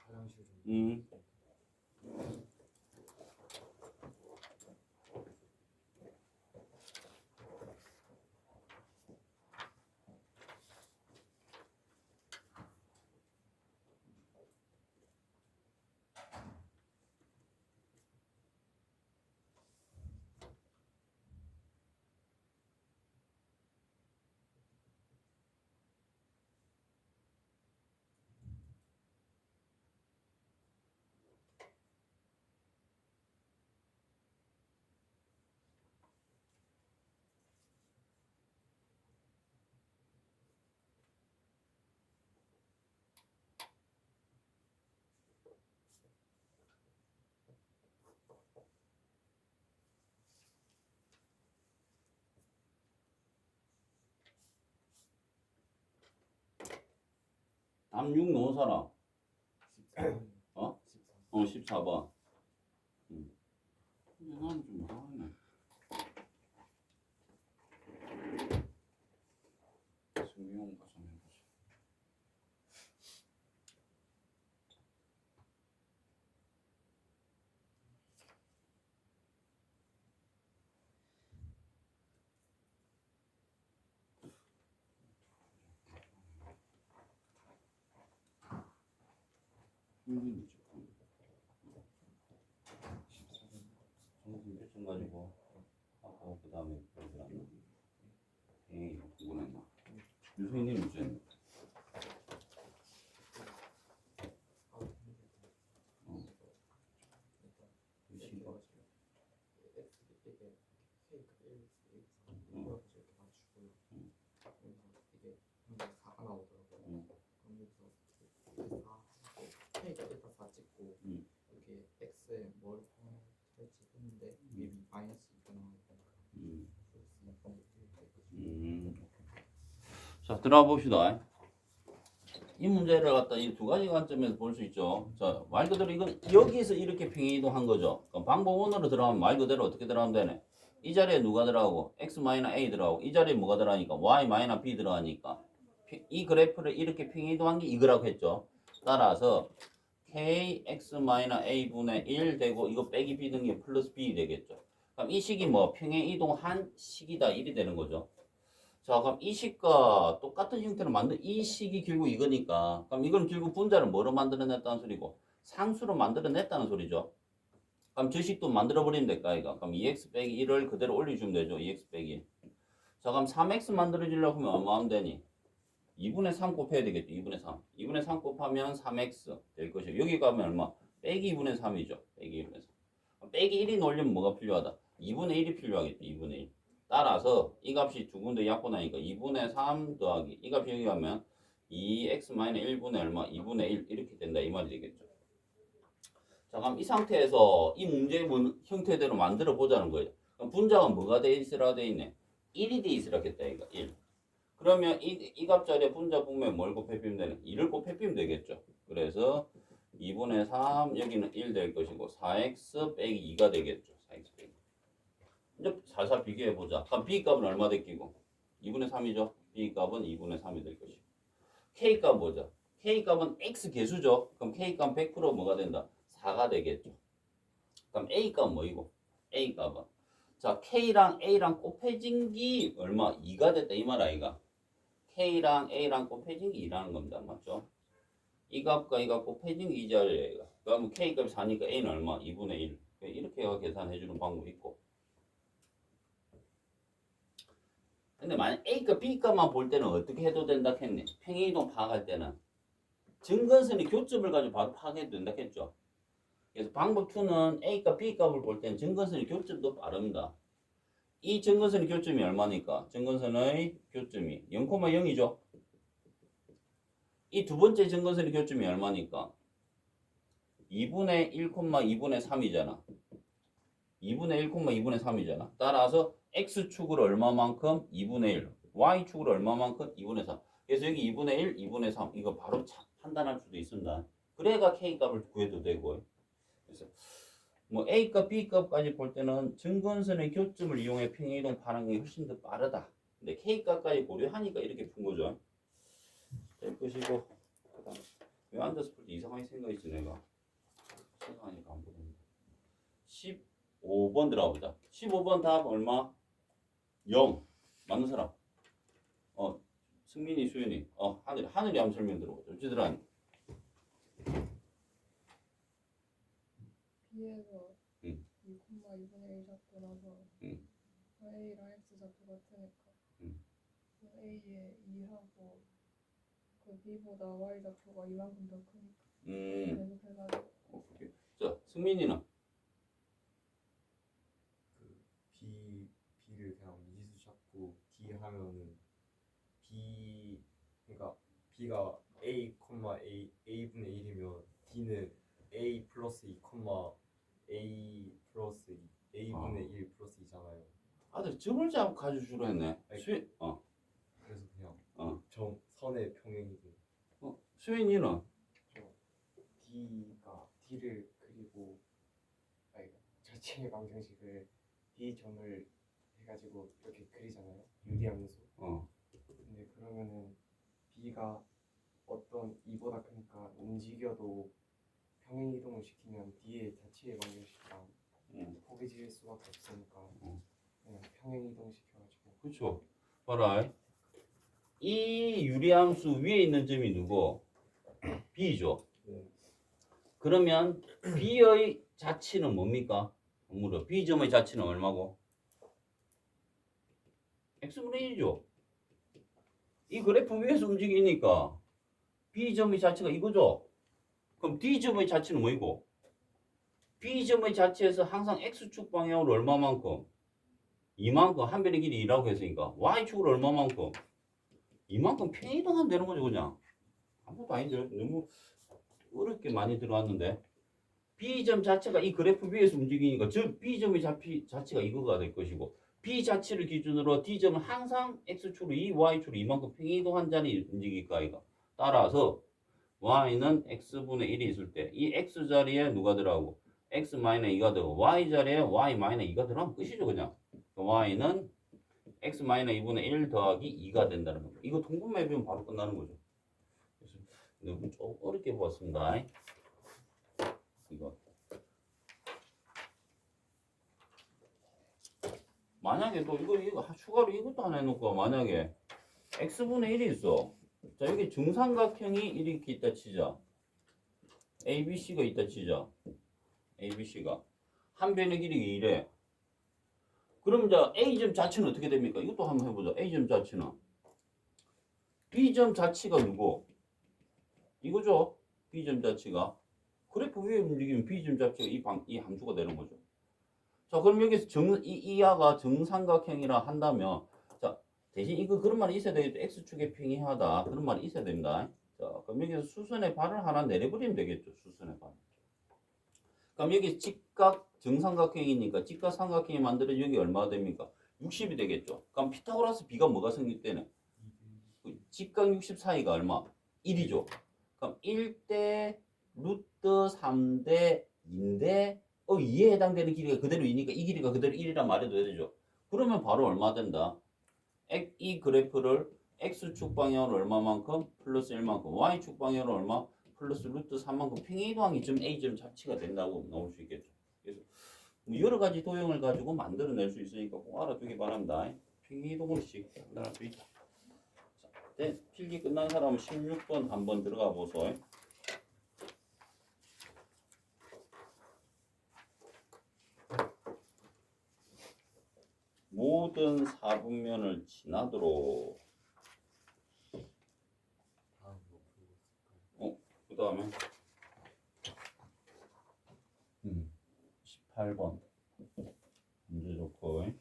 화장실 좀. 음. 36 놓은 사람. 14번. 어? 14. 14번. 나는 좀 이상하네. 성경 가서 해보자. 정신 몇점 가지고 하고 그 다음에 구분했나? 유수인이 문제였나? K가 일단 4 찍고 이렇게 X에 뭘 할지 했는데 이게 마이너스 2가 나오니까 자, 들어가 봅시다. 이 문제를 갖다 이 두 가지 관점에서 볼 수 있죠. 자, 말 그대로 이건 여기서 이렇게 평행이동한 거죠. 그럼 방법 1으로 들어가면 말 그대로 어떻게 들어가면 되네? 이 자리에 누가 들어가고 x-a 들어가고 이 자리에 뭐가 들어가니까 y-b 들어가니까 이 그래프를 이렇게 평행이동한 게 이거라고 했죠. 따라서 kx-a 분의 1 되고 이거 빼기 b 등기 플러스 b 되겠죠. 그럼 이 식이 뭐 평행이동한 식이다 1이 되는 거죠. 자, 그럼 이 식과 똑같은 형태로 만든 이 식이 결국 이거니까 그럼 이건 결국 분자를 뭐로 만들어냈다는 소리고 상수로 만들어냈다는 소리죠. 그럼 저 식도 만들어버리면 될까 이거. 그럼 2x 빼기 1을 그대로 올려주면 되죠. 2x 빼기. 자, 그럼 3x 만들어주려고 하면 얼마 하면 되니? 2분의 3 곱해야 되겠죠. 2분의 3. 2분의 3 곱하면 3x 될 것이고 여기 가면 얼마? 빼기 2분의 3이죠. 빼기 2분의 3. 빼기 1이 놓으려면 뭐가 필요하다? 2분의 1이 필요하겠죠. 2분의 1. 따라서 이 값이 두 군데 약분하니까 2분의 3 더하기 이 값이 여기 가면 2x-1분의 얼마? 2분의 1 이렇게 된다 이 말이 되겠죠. 자, 그럼 이 상태에서 이 문제의 형태대로 만들어 보자는 거예요. 그럼 분자가 뭐가 돼 있으라 돼 있네? 1이 돼 있으라 했다 이거 1. 그러면 이 값자리에 분자 분모에 뭘 곱해비면 되는? 2를 곱해비면 되겠죠. 그래서 2분의 3 여기는 1 될 것이고 4x 빼기 2가 되겠죠. 4x 빼기. 이제 살살 비교해 보자. 그럼 b 값은 얼마 됐기고? 2분의 3이죠. b 값은 2분의 3이 될 것이고. k 값 보자. k 값은 x 개수죠. 그럼 k 값 100% 뭐가 된다? 4가 되겠죠. 그럼 a 값 뭐이고? a 값은 자 k랑 a랑 곱해진 게 얼마? 2가 됐다 이 말 아이가? k랑 a랑 곱해진 게 2라는 겁니다. 맞죠? 이 값과 이 값 곱해진 게 이 자리에 그러면 k 값이 4니까 a는 얼마? 2분의 1. 이렇게 계산해 주는 방법이 있고. 근데 만약 A값, B값만 볼 때는 어떻게 해도 된다 했니? 평행이동 파악할 때는 증근선의 교점을 가지고 바로 파악해도 된다 했죠. 그래서 방법 2는 A값, B값을 볼 때는 증근선의 교점도 빠릅니다. 이 증근선의 교점이 얼마니까? 증근선의 교점이 0,0이죠. 이 두 번째 증근선의 교점이 얼마니까? 2분의 1, 2분의 3이잖아. 2분의 1, 2분의 3이잖아. 따라서 x축으로 얼마만큼? 2분의 1. y축으로 얼마만큼? 2분의 3. 그래서 여기 2분의 1, 2분의 3 이거 바로 판단할 수도 있습니다. 그래가 k값을 구해도 되고. 그래서 뭐 a값, b값까지 볼 때는 증근선의 교점을 이용해 평행이동 파는 게 훨씬 더 빠르다. 근데 k값까지 고려하니까 이렇게 푼 거죠. 될 것이고 그다음 왜 앉아서 풀 때 이상하게 생각했지 내가. 생각하니까 안 보는데. 15번 들어가보자. 15번 답 얼마? 0. 맞는 사람? 승민이, 수윤이. 하늘이 한번 설명 들어보자. 어찌더라? B에서 응. 2,2분의 1 잡고 나서 응. A랑 X 잡고 같으니까 응. A에 2하고 그 B보다 Y 잡고가 이만큼 더 크니까 음. 계속 해가지고 오케이. 자, 승민이는? B를 그냥 미지수 잡고 D 하면은 그러니까 B가 A분의 1이면 D는 A 플러스 2, A 플러스 2, A분의 1 플러스 2잖아요. 아들 점을 잡고 가져주려 했네. 아니, 수윤, 그래서 그냥 어. 선의 평행이동. 수인이는 D를 그리고 아니 자체의 방정식을 D 점을 해가지고 이렇게 그리잖아요. 유리함수. 근데 그러면은 B가 어떤 E보다 크니까 움직여도 평행 이동을 시키면 D의 자체의 방정식이랑 포개질 수밖에 없으니까 그냥 평행 이동 시켜가지고. 그렇죠. 봐라. 이 유리함수 위에 있는 점이 누구? B죠. 네. 그러면 B의 자치는 뭡니까? 물어. B점의 자치는 얼마고? X분의 1이죠. 이 그래프 위에서 움직이니까 B점의 자치가 이거죠. 그럼 D점의 자치는 뭐이고? B점의 자치에서 항상 X축 방향으로 얼마만큼? 이만큼 한 변의 길이 2라고 했으니까 Y축으로 얼마만큼? 이만큼 평이동하면 되는 거죠 그냥. 아무것도 아닌데 너무 어렵게 많이 들어왔는데 B점 자체가 이 그래프 위에서 움직이니까 즉 B점의 자치가 이거가 될 것이고 B 자치를 기준으로 D점은 항상 X축으로 2, Y축으로 이만큼 평이동한 자리 움직일까 이거. 따라서 Y는 X분의 1이 있을 때 이 X 자리에 누가 들어가고 X-2가 들어가고 Y 자리에 Y-2가 들어가면 끝이죠 그냥. Y는 X-2분의 1 더하기 2가 된다는 거죠. 이거 통분만 해보면 바로 끝나는 거죠. 그래서 너무 좀 어렵게 보았습니다. 이거 만약에 또 이거 추가로 이것도 하나 해놓고 만약에 X분의 1이 있어. 자 여기 중삼각형이 이렇게 있다 치자. ABC가 있다 치자. ABC가 한 변의 길이가 2래. 그럼 이제 A점 자체는 어떻게 됩니까? 이것도 한번 해보자. A점 자체는 B점 자체가 누구? 이거죠. B점 자체가 그래프 위에 움직이면 B점 자체가 이 함수가 되는 거죠. 자 그럼 여기서 이하가 정삼각형이라 한다면 자 대신 이거 그런 말이 있어야 되겠죠. X축에 평행하다 그런 말이 있어야 됩니다. 자 그럼 여기서 수선의 발을 하나 내려버리면 되겠죠. 수선의 발. 그럼 여기 직각 정삼각형이니까 직각 삼각형이 만들어진 여기 얼마가 됩니까? 60이 되겠죠. 그럼 피타고라스 B가 뭐가 생겼대네? 직각 60 사이가 얼마? 1이죠. 그럼 1대 루트 3대 2인데 2에 해당되는 길이가 그대로 2니까 이 길이가 그대로 1이란 말해도 되죠. 그러면 바로 얼마 된다? 이 그래프를 X축 방향으로 얼마만큼? 플러스 1만큼 Y축 방향으로 얼마? 플러스 루트 3만큼 평행이동한 점 A점 자체가 된다고 나올 수 있겠죠. 그래서 여러 가지 도형을 가지고 만들어낼 수 있으니까 꼭 알아두기 바랍니다. 평행이동을씩 만들어낼 수 있다. 자, 네, 필기 끝난 사람은 16번 한번 들어가 보소. 모든 사분면을 지나도록 그 다음에 18번 문제 좋고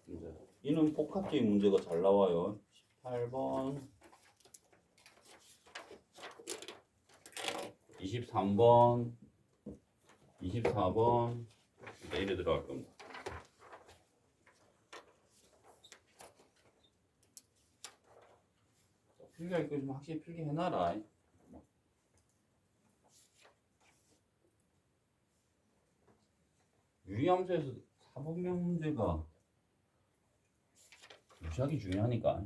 이제 이는 복합적인 문제가 잘 나와요. 18번 23번 24번 이래 들어갈 겁니다. 필기할 거 좀 확실히 필기해놔라. 유리함수에서 사분면 문제가 무지하게 중요하니까.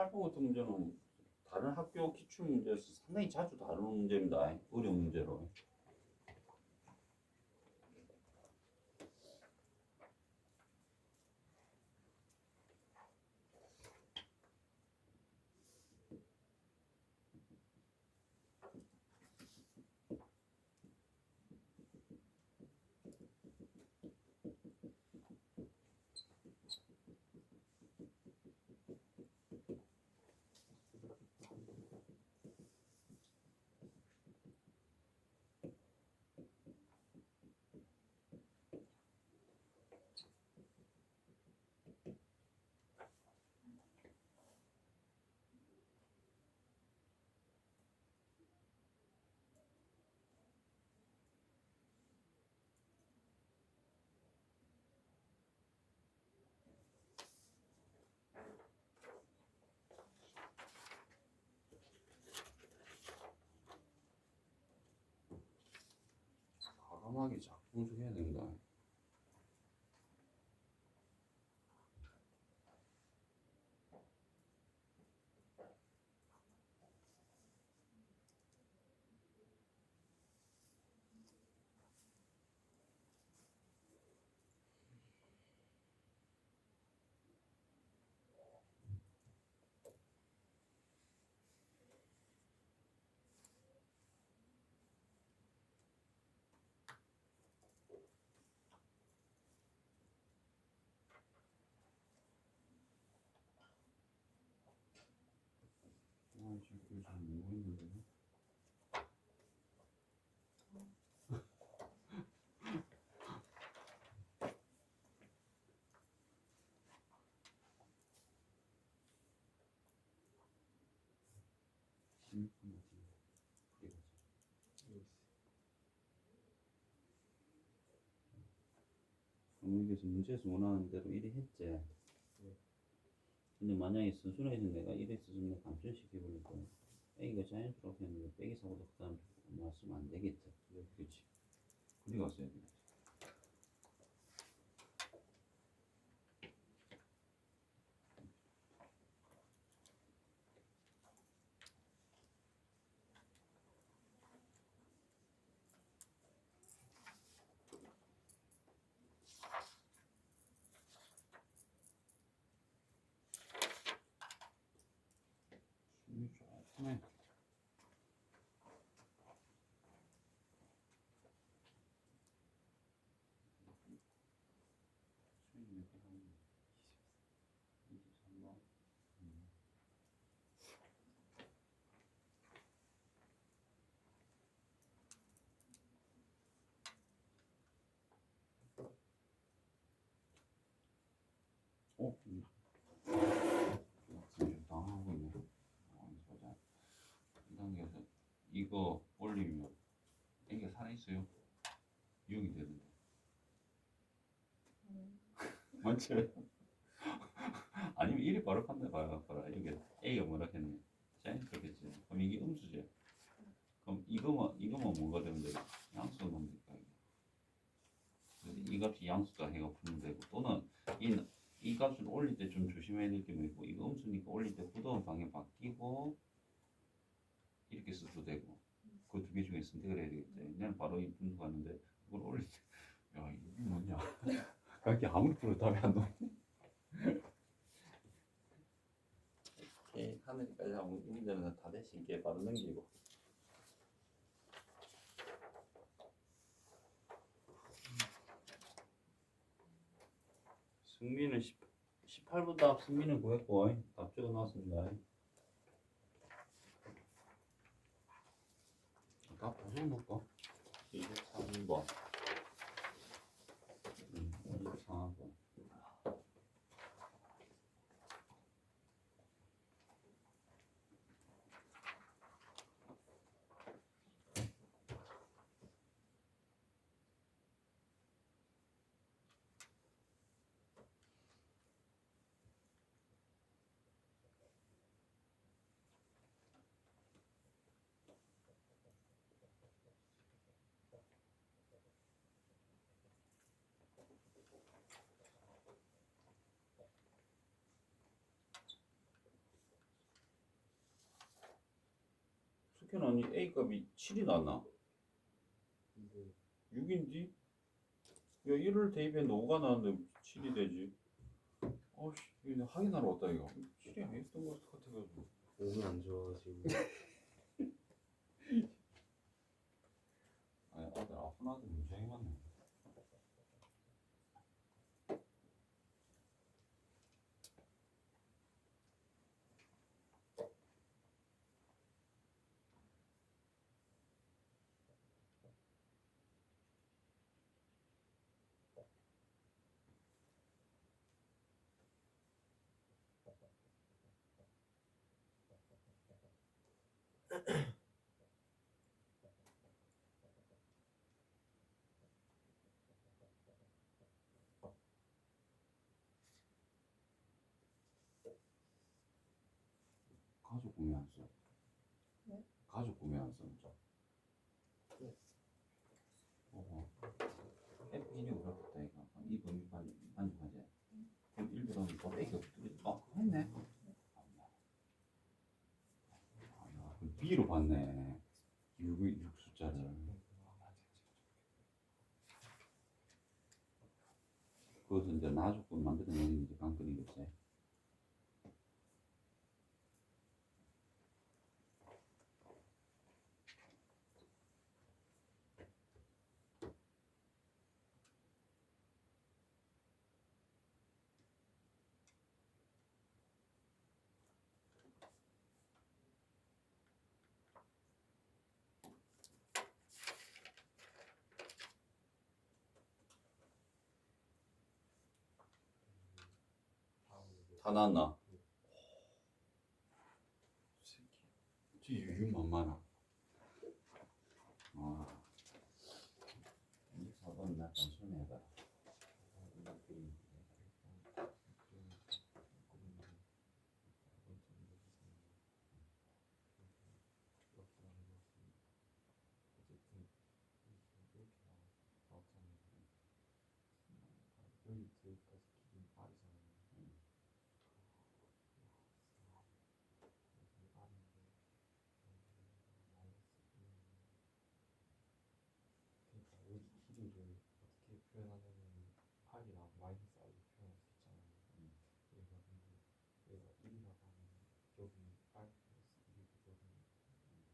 팔번 같은 문제는 다른 학교 기출 문제에서 상당히 자주 다루는 문제입니다. 어려운 문제로. 정확하게 자꾸 분석해야 된다. 아, 지금 잘 모르고 있는데. 여기서 문제에서 원하는 대로 1위 했지. 근데 만약에 순수에서 내가 1에서 좀 감전시켜버리니까 A가 자연스럽게 했는데 빼기 사고도 그 다음 맞으면 안 되겠지. 그렇지. 그리 갔어야 돼. 숨이 좋네. 수익 몇 개나 23만. 어? 지금 당하고 있네. 보자. 2단계에서 이거 올리면 이게 살아있어요. 6이 되는데. 맞지? 아니면 1이 바로 판단 봐라. 이게 A가 뭐라 했네. 자연스럽겠지. 그럼 이게 음수지. 그럼 이거만 뭐가 되면 되고 양수가 넣으면 될까 이게. 그래서 이 값이 양수다 해가 풀면 되고 또는 이 값을 올릴 때 좀 조심해야 될 게 있고 이거 음수니까 올릴 때 부동의 방향 바뀌고 이렇게 써도 되고 그 두 개 중에 선택을 해야 되겠지. 그냥 바로 이 분수 가는데 그걸 올릴 때 야 이게 뭐냐. 그렇게 아무리 풀어도 답이 안 나오네. 오케이 하늘까지 하면 이 문제는 다 대신 게 바로 넘기고. 승민은 18번 답 승민은 구했고 답 적어 놨습니다. 답 다 적어 놓을까? 23번 24번 숙현 아니 A 값이 7이 나왔나? 6인지? 야 1을 대입해 5가 나왔는데 7이 되지. 어씨 이거 확인하러 왔다 이거 7이 아니었던 것 같아가지고. 몸이 안 좋아지고 아니 아들 아픈 아들 굉장히 많네. 가족 구매 안 써. 네? 가족 구매 안 써. 네. 어. 했네. 아, 그 B로 봤네. 6 숫자를. 그것은 이제 나주권 만들어내는 게 관건이겠지. 다 나왔나? 지 유유만만하. 아, 이 4번 나 단순해봐. 여기 길이를 어떻게 표현하냐면 8이랑 마이너스 r로 표현할 수 있잖아요. 얘가 근데 얘가 1이라고 하면 여기 r 플러스 1이고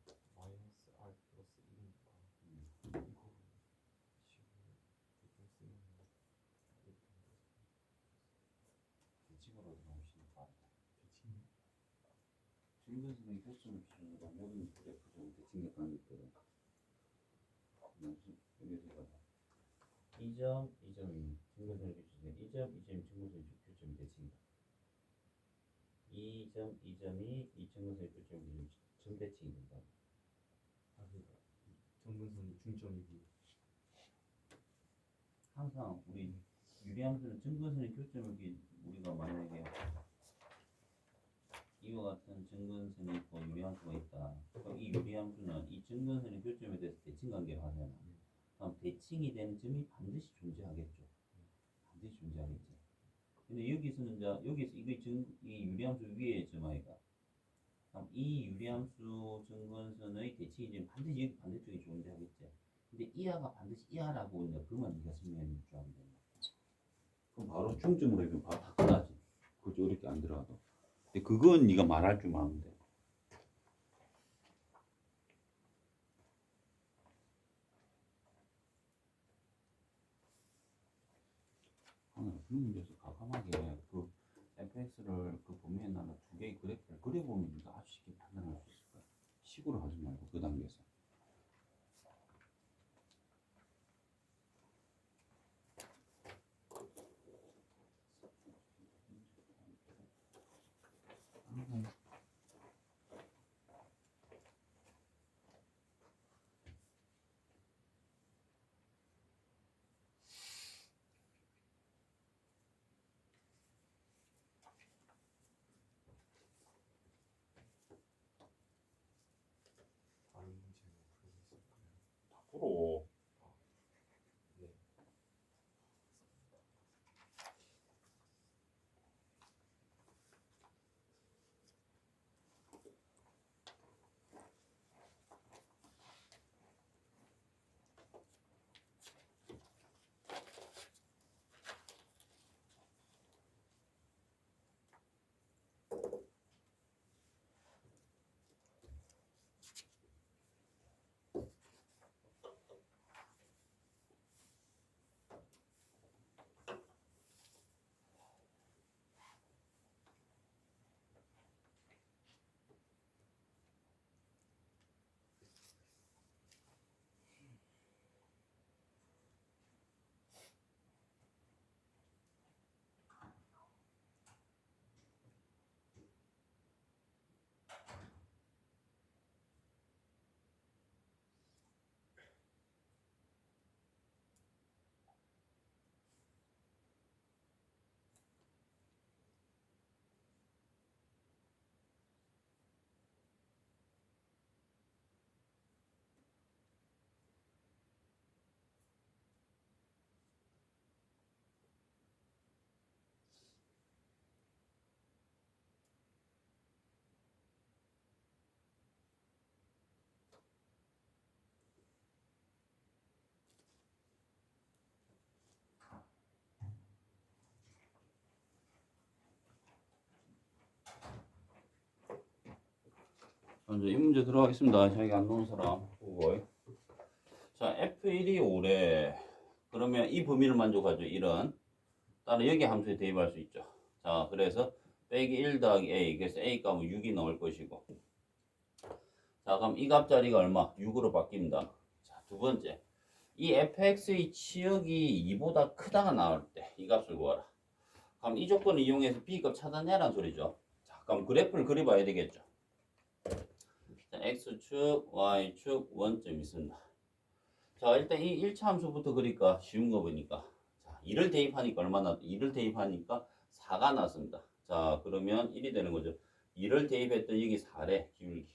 여기 마이너스 r 플러스 1이니까 이거를 식으로 대충 쓰면 이렇게 한 거죠. 대칭으로 나오시는 거 같아. 대칭 증거선의 교점을 기준으로 모든 그래프도 대칭 객관이 있거든. 여기서 2점, 2점이 증거선의 교점이 2점, 2점이 증거선의 교점이 대칭이다. 2점, 2점이 이 증거선의 교점이 점대칭이 된다. 그러니까 정근선이 중점이고 항상 우리 유리함수는 증거선의 교점을 우리가 만약에 이와 같은 증근선이 있고 유리함수가 있다. 그럼 이 유리함수는 이 증근선의 교점에 대해서 대칭 관계를 하잖아. 그럼 대칭이 되는 점이 반드시 존재하겠죠. 반드시 존재하겠지. 근데 여기서는 이제 여기서 이 유리함수 위에 점 아이가. 그럼 이 유리함수 증근선의 대칭이 되면 반드시 여기 반대쪽에 존재하겠지. 근데 이하가 반드시 이하라고 이제 그만 네가 설명해 줄 하면 된다. 그럼 바로 중점으로 이거 바로 다 끝나지. 그렇죠. 어렵게 안 들어가도. 근데 그건 네가 말할 줄만 하면 돼. 그 문제에서 과감하게 그 fx를 그 범위에 나눠 두 개의 그래프를 그려보면 네가 아주 쉽게 판단할 수 있을 거야. 식으로 하지 말고 그 단계에서. 다른 문제는 풀고 있을까요? 앞으로 네. 먼저 이 문제 들어가겠습니다. 자기 안 놓은 사람 보고. 자, F1이 5래. 그러면 이 범위를 만족하죠. 1은. 따라 여기 함수에 대입할 수 있죠. 자, 그래서 빼기 1 더하기 A. 그래서 A 값은 6이 나올 것이고. 자, 그럼 이 값자리가 얼마? 6으로 바뀝니다. 자, 두 번째. 이 fx의 치역이 2보다 크다가 나올 때 이 값을 구하라. 그럼 이 조건을 이용해서 b값 찾아내라는 소리죠. 자, 그럼 그래프를 그려봐야 되겠죠. 자, x축, y축, 원점 있습니다. 자, 일단 이 1차 함수부터 그리니까 쉬운 거 보니까. 자, 2를 대입하니까 얼마나? 2를 대입하니까 4가 났습니다. 자, 그러면 1이 되는 거죠. 2를 대입했더니 여기 4래, 기울기.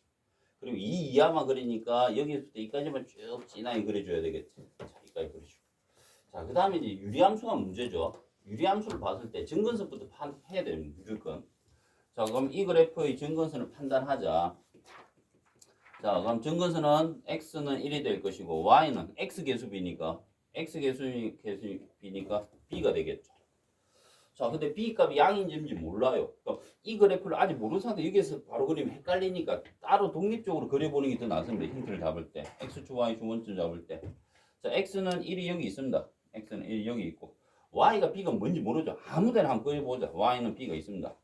그리고 이 이하만 그리니까 여기서부터 여기까지만 쭉 진하게 그려줘야 되겠지. 자, 여기까지 그려주고. 자, 그 다음에 이제 유리함수가 문제죠. 유리함수를 봤을 때 증근선부터 해야 돼요, 무조건. 자, 그럼 이 그래프의 증근선을 판단하자. 자, 그럼 증근선은 x는 1이 될 것이고 y는 x 계수비니까 b가 되겠죠. 자, 근데 b 값이 양인지 몰라요. 그러니까 이 그래프를 아직 모르는 상태 여기서 바로 그리면 헷갈리니까 따로 독립적으로 그려보는 게 더 낫습니다. 힌트를 잡을 때 x축 y축 원점 잡을 때. 자, x는 1이 여기 있습니다. x는 1이 여기 있고 y가 b가 뭔지 모르죠. 아무데나 한번 그려보자. y는 b가 있습니다.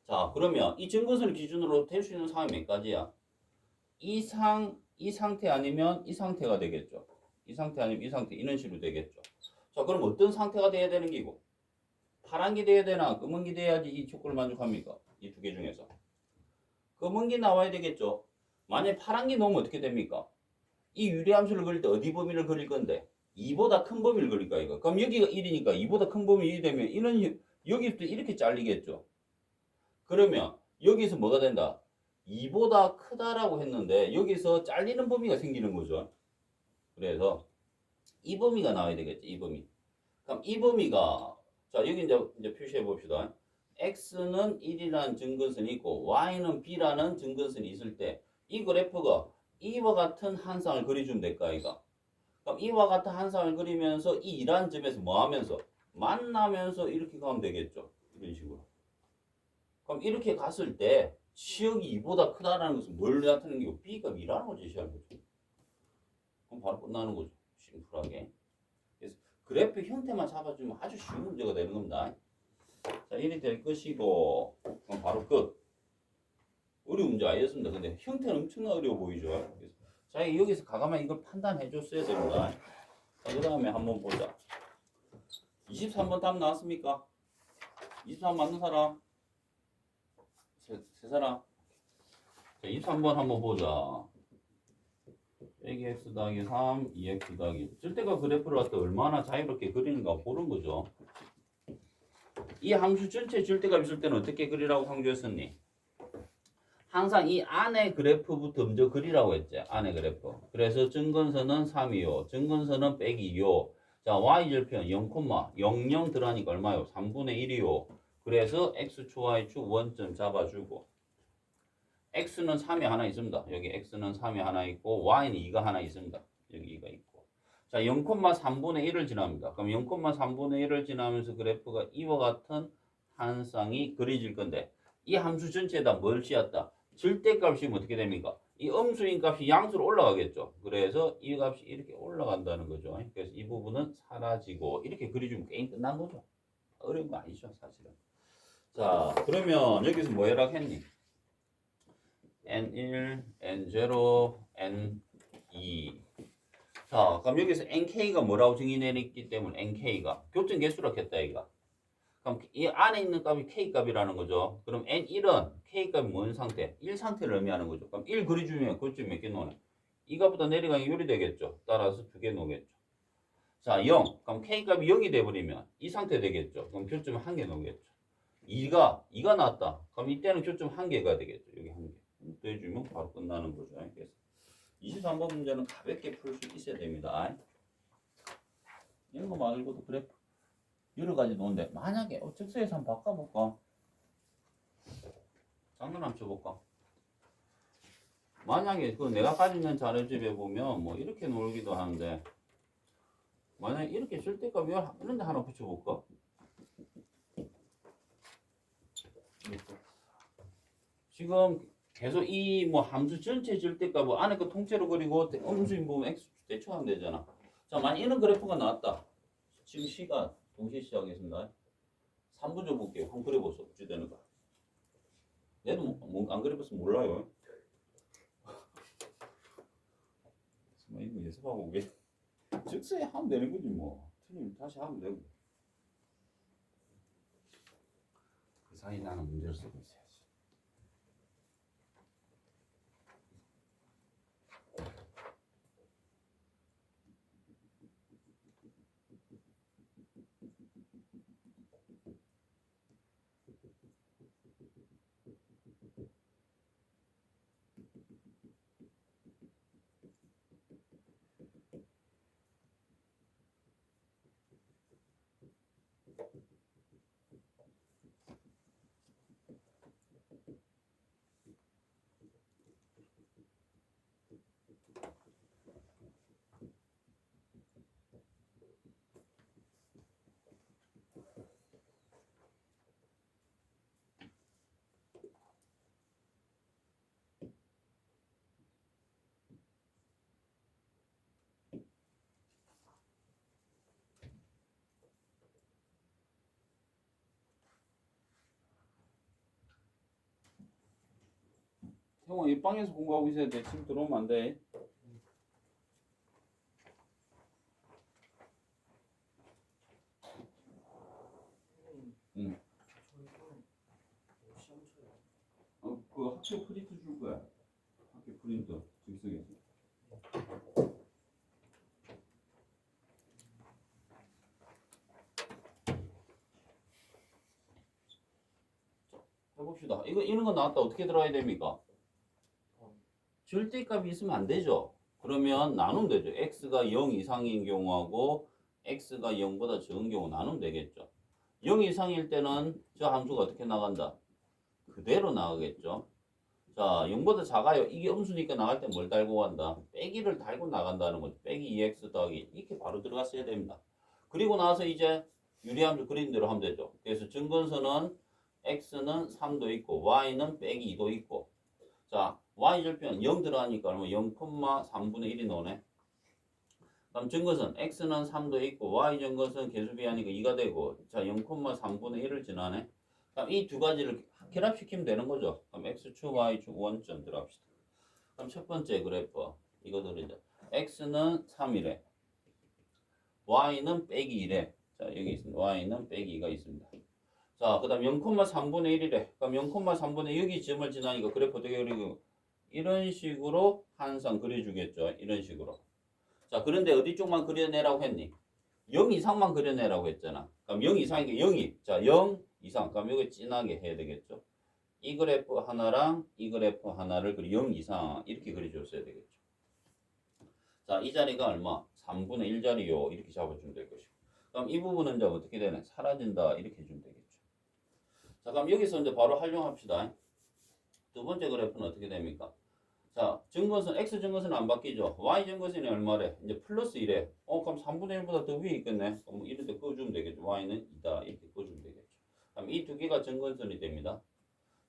자, 그러면 이 증거선을 기준으로 될 수 있는 상황이 몇 가지야? 이 상태 아니면 이 상태가 되겠죠. 이 상태 아니면 이 상태, 이런 식으로 되겠죠. 자, 그럼 어떤 상태가 돼야 되는 기고? 파란 게 돼야 되나 검은 게 돼야지 이 조건을 만족합니까? 이 두 개 중에서 검은 게 나와야 되겠죠. 만약에 파란 게 나오면 어떻게 됩니까? 이 유리함수를 그릴 때 어디 범위를 그릴 건데 2보다 큰 범위를 그릴까 이거. 그럼 여기가 1이니까 2보다 큰 범위 1이 되면 이런 여기부터 이렇게 잘리겠죠. 그러면 여기서 뭐가 된다? 2보다 크다라고 했는데 여기서 잘리는 범위가 생기는 거죠. 그래서 이 범위가 나와야 되겠지. 이 범위. 그럼 이 범위가 자, 여기 이제 표시해 봅시다. x는 1이라는 증근선이 있고 y는 b라는 증근선이 있을 때 이 그래프가 이와 같은 한 쌍을 그려주면 될까 이거. 그럼 이와 같은 한 쌍을 그리면서 이 2라는 점에서 뭐 하면서 만나면서 이렇게 가면 되겠죠. 이런 식으로. 그럼 이렇게 갔을 때 치역이 2보다 크다라는 것은 뭘 나타내는 게 b가 2라는 걸 제시하는 거죠. 그럼 바로 끝나는 거죠. 심플하게. 그래서 그래프 형태만 잡아주면 아주 쉬운 문제가 되는 겁니다. 자, 이리 될 것이고 그럼 바로 끝. 어려운 문제 아니었습니다. 근데 형태는 엄청나 어려워 보이죠. 그래서 자, 여기서 가감한 이걸 판단해 줬어야 됩니다. 자, 그 다음에 한번 보자. 23번 답 나왔습니까? 23번 맞는 사람? 세 사람? 자, 23번 한번 보자. 빼기 x 더하기 3, 2x 더하기 쓸데가 그래프를 갖다 얼마나 자유롭게 그리는가 보는 거죠. 이 함수 전체 절대값 있을 때는 어떻게 그리라고 강조했었니? 항상 이 안에 그래프부터 먼저 그리라고 했지. 안에 그래프. 그래서 증근선은 3이요. 증근선은 빼기 2요. 자, y절편 0,00 들어가니까 얼마요? 3분의 1이요. 그래서 x축 y축 원점 잡아주고 x는 3이 하나 있습니다. 여기 x는 3이 하나 있고 y는 2가 하나 있습니다. 여기 2가 있고. 자, 0,3분의 1을 지납니다. 그럼 0,3분의 1을 지나면서 그래프가 이와 같은 한 쌍이 그려질 건데 이 함수 전체에다 뭘 씌웠다? 절대값이면 어떻게 됩니까? 이 음수인 값이 양수로 올라가겠죠. 그래서 이 값이 이렇게 올라간다는 거죠. 그래서 이 부분은 사라지고 이렇게 그려주면 게임 끝난 거죠. 어려운 거 아니죠, 사실은. 자, 그러면 여기서 뭐 해라 했니? N1, N0, N2. 자, 그럼 여기서 NK가 뭐라고 정의내렸기 때문에 NK가 교점 개수라 했다 이거. 그럼 이 안에 있는 값이 K값이라는 거죠. 그럼 N1은 K값이 뭔 상태? 1 상태를 의미하는 거죠. 그럼 1 그려주면 그쯤 몇 개 놓네? 이거보다 내려가는 게 요리 되겠죠. 따라서 2개 놓겠죠. 자, 0. 그럼 K값이 0이 돼버리면 이 상태 되겠죠. 그럼 교점 1개 놓겠죠. 2가 나왔다. 그럼 이때는 교점 1개가 되겠죠. 여기 1개. 또 해주면 바로 끝나는 거죠. 그래서 23번 문제는 가볍게 풀 수 있어야 됩니다. 이런 거 말고도 그래프 여러 가지 놓은데 만약에 즉석에서 한번 바꿔볼까? 장난 한번 쳐볼까? 만약에 그 내가 가지고 있는 자료집에 보면 뭐 이렇게 놀기도 하는데 만약에 이렇게 절대값 이런 데 하나 붙여볼까? 지금 계속 이 뭐 함수 전체 절대값 뭐 안에 거 통째로 그리고 음수인 부분 x 대충 하면 되잖아. 자, 만약 이런 그래프가 나왔다. 지금 시간 동시에 시작하겠습니다. 3분 줘 볼게요. 한번 그려보세요. 어찌 되는가. 얘도 안 그려봤으면 몰라요. 이거 예습하고 오게. 즉석에 하면 되는 거지 뭐. 틀리면 다시 하면 되고. 그 사이 나는 문제를 쓰고 있어야지. 형아, 이 방에서 공부하고 있어야 돼. 지금 들어오면 안 돼. 응. 그 학교 프린트 줄 거야. 학교 프린트 즉석에서. 해봅시다. 이런 거 나왔다. 어떻게 들어가야 됩니까? 절대값이 있으면 안 되죠. 그러면 나누면 되죠. x가 0 이상인 경우하고 x가 0보다 적은 경우 나누면 되겠죠. 0 이상일 때는 저 함수가 어떻게 나간다? 그대로 나가겠죠. 자, 0보다 작아요. 이게 음수니까 나갈 때 뭘 달고 간다? 빼기를 달고 나간다는 거죠. 빼기 2x 더하기 이렇게 바로 들어갔어야 됩니다. 그리고 나서 이제 유리함수 그린 대로 하면 되죠. 그래서 증건선은 x는 3도 있고 y는 빼기 2도 있고, 자, y절편 0 들어가니까 0,3분의 1이 나오네. 그럼 증거선 x는 3도 있고 y 증거선 개수비하니까 2가 되고, 자 0,3분의 1을 지나네. 그럼 이 두 가지를 결합시키면 되는 거죠. 그럼 x축 y축 원점 들어갑시다. 그럼 첫 번째 그래프 이거 들으자. x는 3이래, y는 빼기 1에, 자 여기 있습니다. y는 빼기 2가 있습니다. 자, 그 다음 0,3분의 1이래. 그럼 0,3분의 여기 점을 지나니까 그래프 어떻게 그리고 이런 식으로 항상 그려주겠죠. 이런 식으로. 자, 그런데 어디 쪽만 그려내라고 했니? 0 이상만 그려내라고 했잖아. 그럼 0 이상이니까 0이. 자, 0 이상. 그럼 이거 진하게 해야 되겠죠. 이 그래프 하나랑 이 그래프 하나를 0 이상 이렇게 그려줬어야 되겠죠. 자, 이 자리가 얼마? 3분의 1 자리요. 이렇게 잡아주면 될 것이고. 그럼 이 부분은 이제 어떻게 되나? 사라진다. 이렇게 해주면 되겠죠. 자, 그럼 여기서 이제 바로 활용합시다. 두 번째 그래프는 어떻게 됩니까? 자, 증거선, x 증거선은 안 바뀌죠. y 증거선이 얼마래? 이제 플러스 1에. 그럼 3분의 1보다 더 위에 있겠네. 그럼 이런 데 꺼주면 되겠죠. y는 2다. 이렇게 꺼주면 되겠죠. 그럼 이 두 개가 증거선이 됩니다.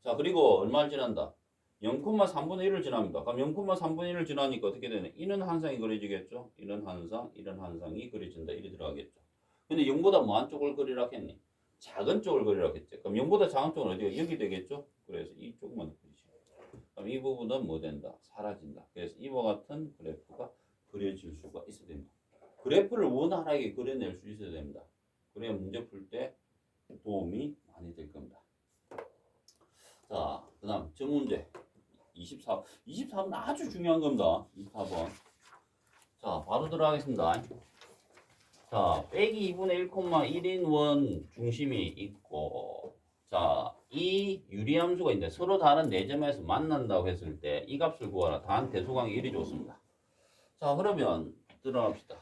자, 그리고 얼마를 지난다? 0,3분의 1을 지납니다. 그럼 0,3분의 1을 지나니까 어떻게 되냐? 이런 한상이 그려지겠죠. 이런 한상, 이런 한상이 그려진다. 이리 들어가겠죠. 근데 0보다 뭐 한쪽을 그리라 했니? 작은 쪽을 그리라고 했죠. 그럼 0보다 작은 쪽은 어디가? 여기 되겠죠? 그래서 이쪽만 그리시면. 그럼 이 부분은 뭐 된다? 사라진다. 그래서 이와 같은 그래프가 그려질 수가 있어야 됩니다. 그래프를 원활하게 그려낼 수 있어야 됩니다. 그래야 문제 풀 때 도움이 많이 될 겁니다. 자, 그 다음 저 문제 24번 아주 중요한 겁니다. 24번. 자, 바로 들어가겠습니다. 자, 빼기 2분의 1,1인 원 중심이 있고, 자, 이 유리함수가 있는데 서로 다른 네 점에서 만난다고 했을 때 이 값을 구하라. 단 대소강이 1이 좋습니다. 자, 그러면 들어갑시다.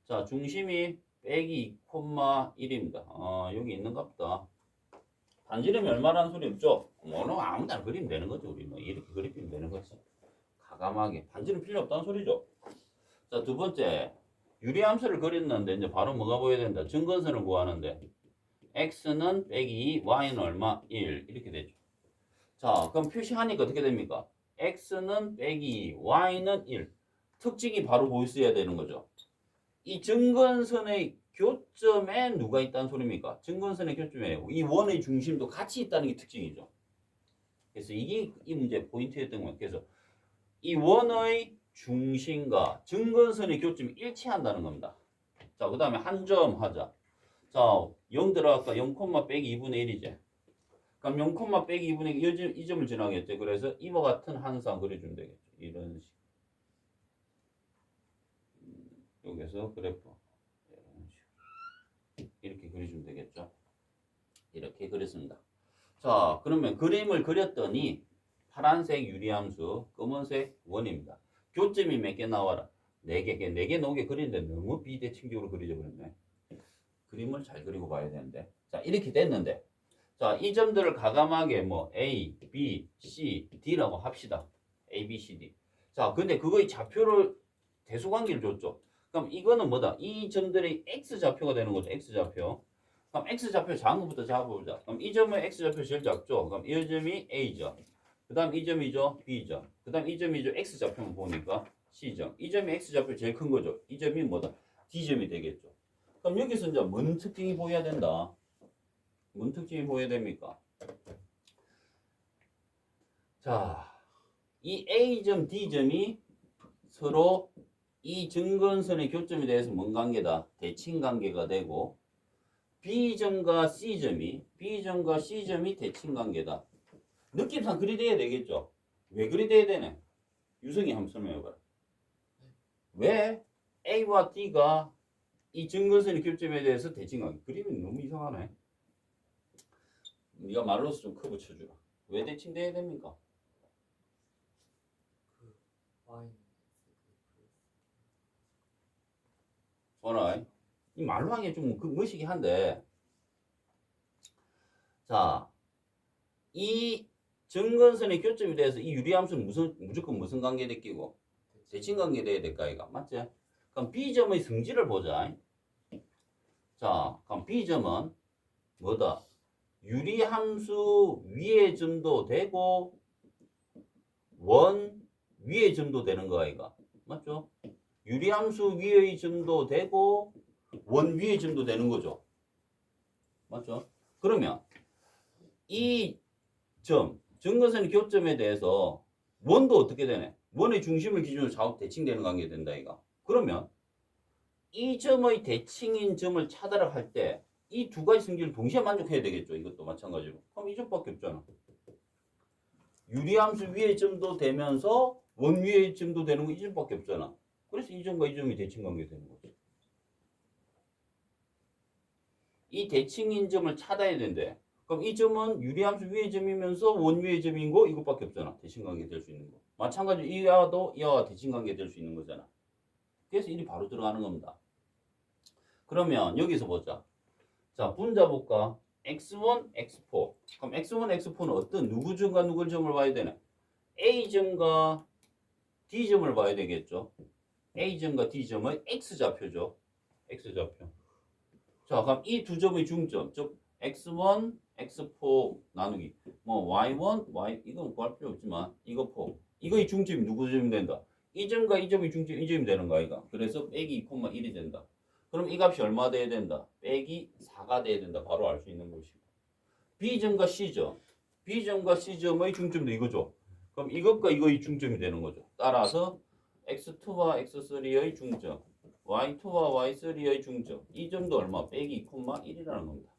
자, 중심이 빼기 2,1입니다. 여기 있는 값다. 반지름이 얼마라는 소리 없죠? 뭐는 아무데나 그리면 되는 거죠. 우리 뭐 이렇게 그리면 되는 거지. 가감하게. 반지름 필요 없다는 소리죠. 자, 두 번째. 유리함수를 그렸는데 이제 바로 뭐가 보여야 된다? 증건선을 구하는데 x는 빼기 2, y는 얼마? 1 이렇게 되죠. 자, 그럼 표시하니까 어떻게 됩니까? x는 빼기 y는 1. 특징이 바로 보였어야 되는 거죠. 이 증건선의 교점에 누가 있다는 소리입니까? 증건선의 교점에 이 원의 중심도 같이 있다는 게 특징이죠. 그래서 이게 이 문제 포인트였던 거예요. 그래서 이 원의 중심과 증건선의 교점이 일치한다는 겁니다. 자, 그 다음에 한 점 하자. 자, 0 들어갈까? 0, 빼기 2분의 1이지. 그럼 0, 빼기 2분의 1, 이 점을 지나겠죠. 그래서 이와 같은 한상 그려주면 되겠죠. 이런 식. 여기서 그래프. 이런 식으로. 이렇게 그려주면 되겠죠. 이렇게 그렸습니다. 자, 그러면 그림을 그렸더니 파란색 유리함수, 검은색 원입니다. 교점이 몇 개 나와라? 4개, 4개 나오게 그리는데 너무 비대칭적으로 그려져 버렸네. 그림을 잘 그리고 봐야 되는데. 자, 이렇게 됐는데. 자, 이 점들을 가감하게 뭐 A, B, C, D라고 합시다. A, B, C, D. 자, 근데 그거의 좌표를 대소관계를 줬죠. 그럼 이거는 뭐다? 이 점들이 X좌표가 되는 거죠. X좌표. 그럼 X좌표 작은 것부터 잡아보자. 그럼 이 점은 X좌표 제일 작죠. 그럼 이 점이 A죠. 그 다음 이 점이죠. B죠. 그 다음 이 점이죠. X좌표만 보니까 C죠. 이 점이 X좌표 제일 큰 거죠. 이 점이 뭐다? D점이 되겠죠. 그럼 여기서 이제 뭔 특징이 보여야 된다? 뭔 특징이 보여야 됩니까? 자, 이 A점, D점이 서로 이 증건선의 교점에 대해서 뭔 관계다? 대칭 관계가 되고 B점과 C점이 대칭 관계다. 느낌상 그리 돼야 되겠죠? 왜 그리 돼야 되네? 유성이 한번 설명해봐라. 왜 A와 D가 이 증건선의 교점에 대해서 대칭 관계? 그림이 너무 이상하네. 네가 말로서 좀 커브 쳐주라. 왜 대칭돼야 됩니까? 그 Y는 뭐라? 이 말로 하기에 좀 멋이긴 한데, 자, 이 증건선의 교점에 대해서 이 유리함수는 무조건 무슨 관계에 끼고 대칭 관계에 돼야 될까 이가 맞지? 그럼 B점의 성질을 보자. 자, 그럼 B점은 뭐다? 유리함수 위의 점도 되고 원 위의 점도 되는 거 아이가 맞죠? 유리함수 위의 점도 되고 원 위의 점도 되는 거죠. 맞죠? 그러면 이 점, 증거선의 교점에 대해서 원도 어떻게 되네? 원의 중심을 기준으로 좌우 대칭되는 관계가 된다 이가. 그러면 이 점의 대칭인 점을 찾아라 할 때 이 두 가지 성질을 동시에 만족해야 되겠죠. 이것도 마찬가지로. 그럼 이 점밖에 없잖아. 유리함수 위의 점도 되면서 원 위의 점도 되는 거 이 점밖에 없잖아. 그래서 이 점과 이 점이 대칭 관계 되는 거지. 이 대칭인 점을 찾아야 된대. 그럼 이 점은 유리함수 위의 점이면서 원 위의 점인 거 이것밖에 없잖아. 대칭 관계 될 수 있는 거. 마찬가지로 이와도 이와 대칭 관계 될 수 있는 거잖아. 그래서 일이 바로 들어가는 겁니다. 그러면 여기서 보자. 자, 분자 볼까? x1, x4. 그럼 x1, x4는 어떤 누구 점과 누구 점을 봐야 되나? A점과 D점을 봐야 되겠죠. A점과 D점의 X좌표죠. X좌표. 자, 그럼 이 두 점의 중점, 즉 x1, x4 나누기 뭐 y1, y 이건 구할 필요 없지만 이거 4. 이거의 중점이 누구 점이 된다? 이 점과 이 점의 중점 이 점이 되는 거 아이가. 그래서 빼기 2,1이 된다. 그럼 이 값이 얼마 돼야 된다? 빼기 4가 돼야 된다. 바로 알 수 있는 것이고. B점과 C점. B점과 C점의 중점도 이거죠. 그럼 이것과 이거의 중점이 되는 거죠. 따라서 x2와 x3의 중점, y2와 y3의 중점. 이 점도 얼마? 빼기 2,1이라는 겁니다.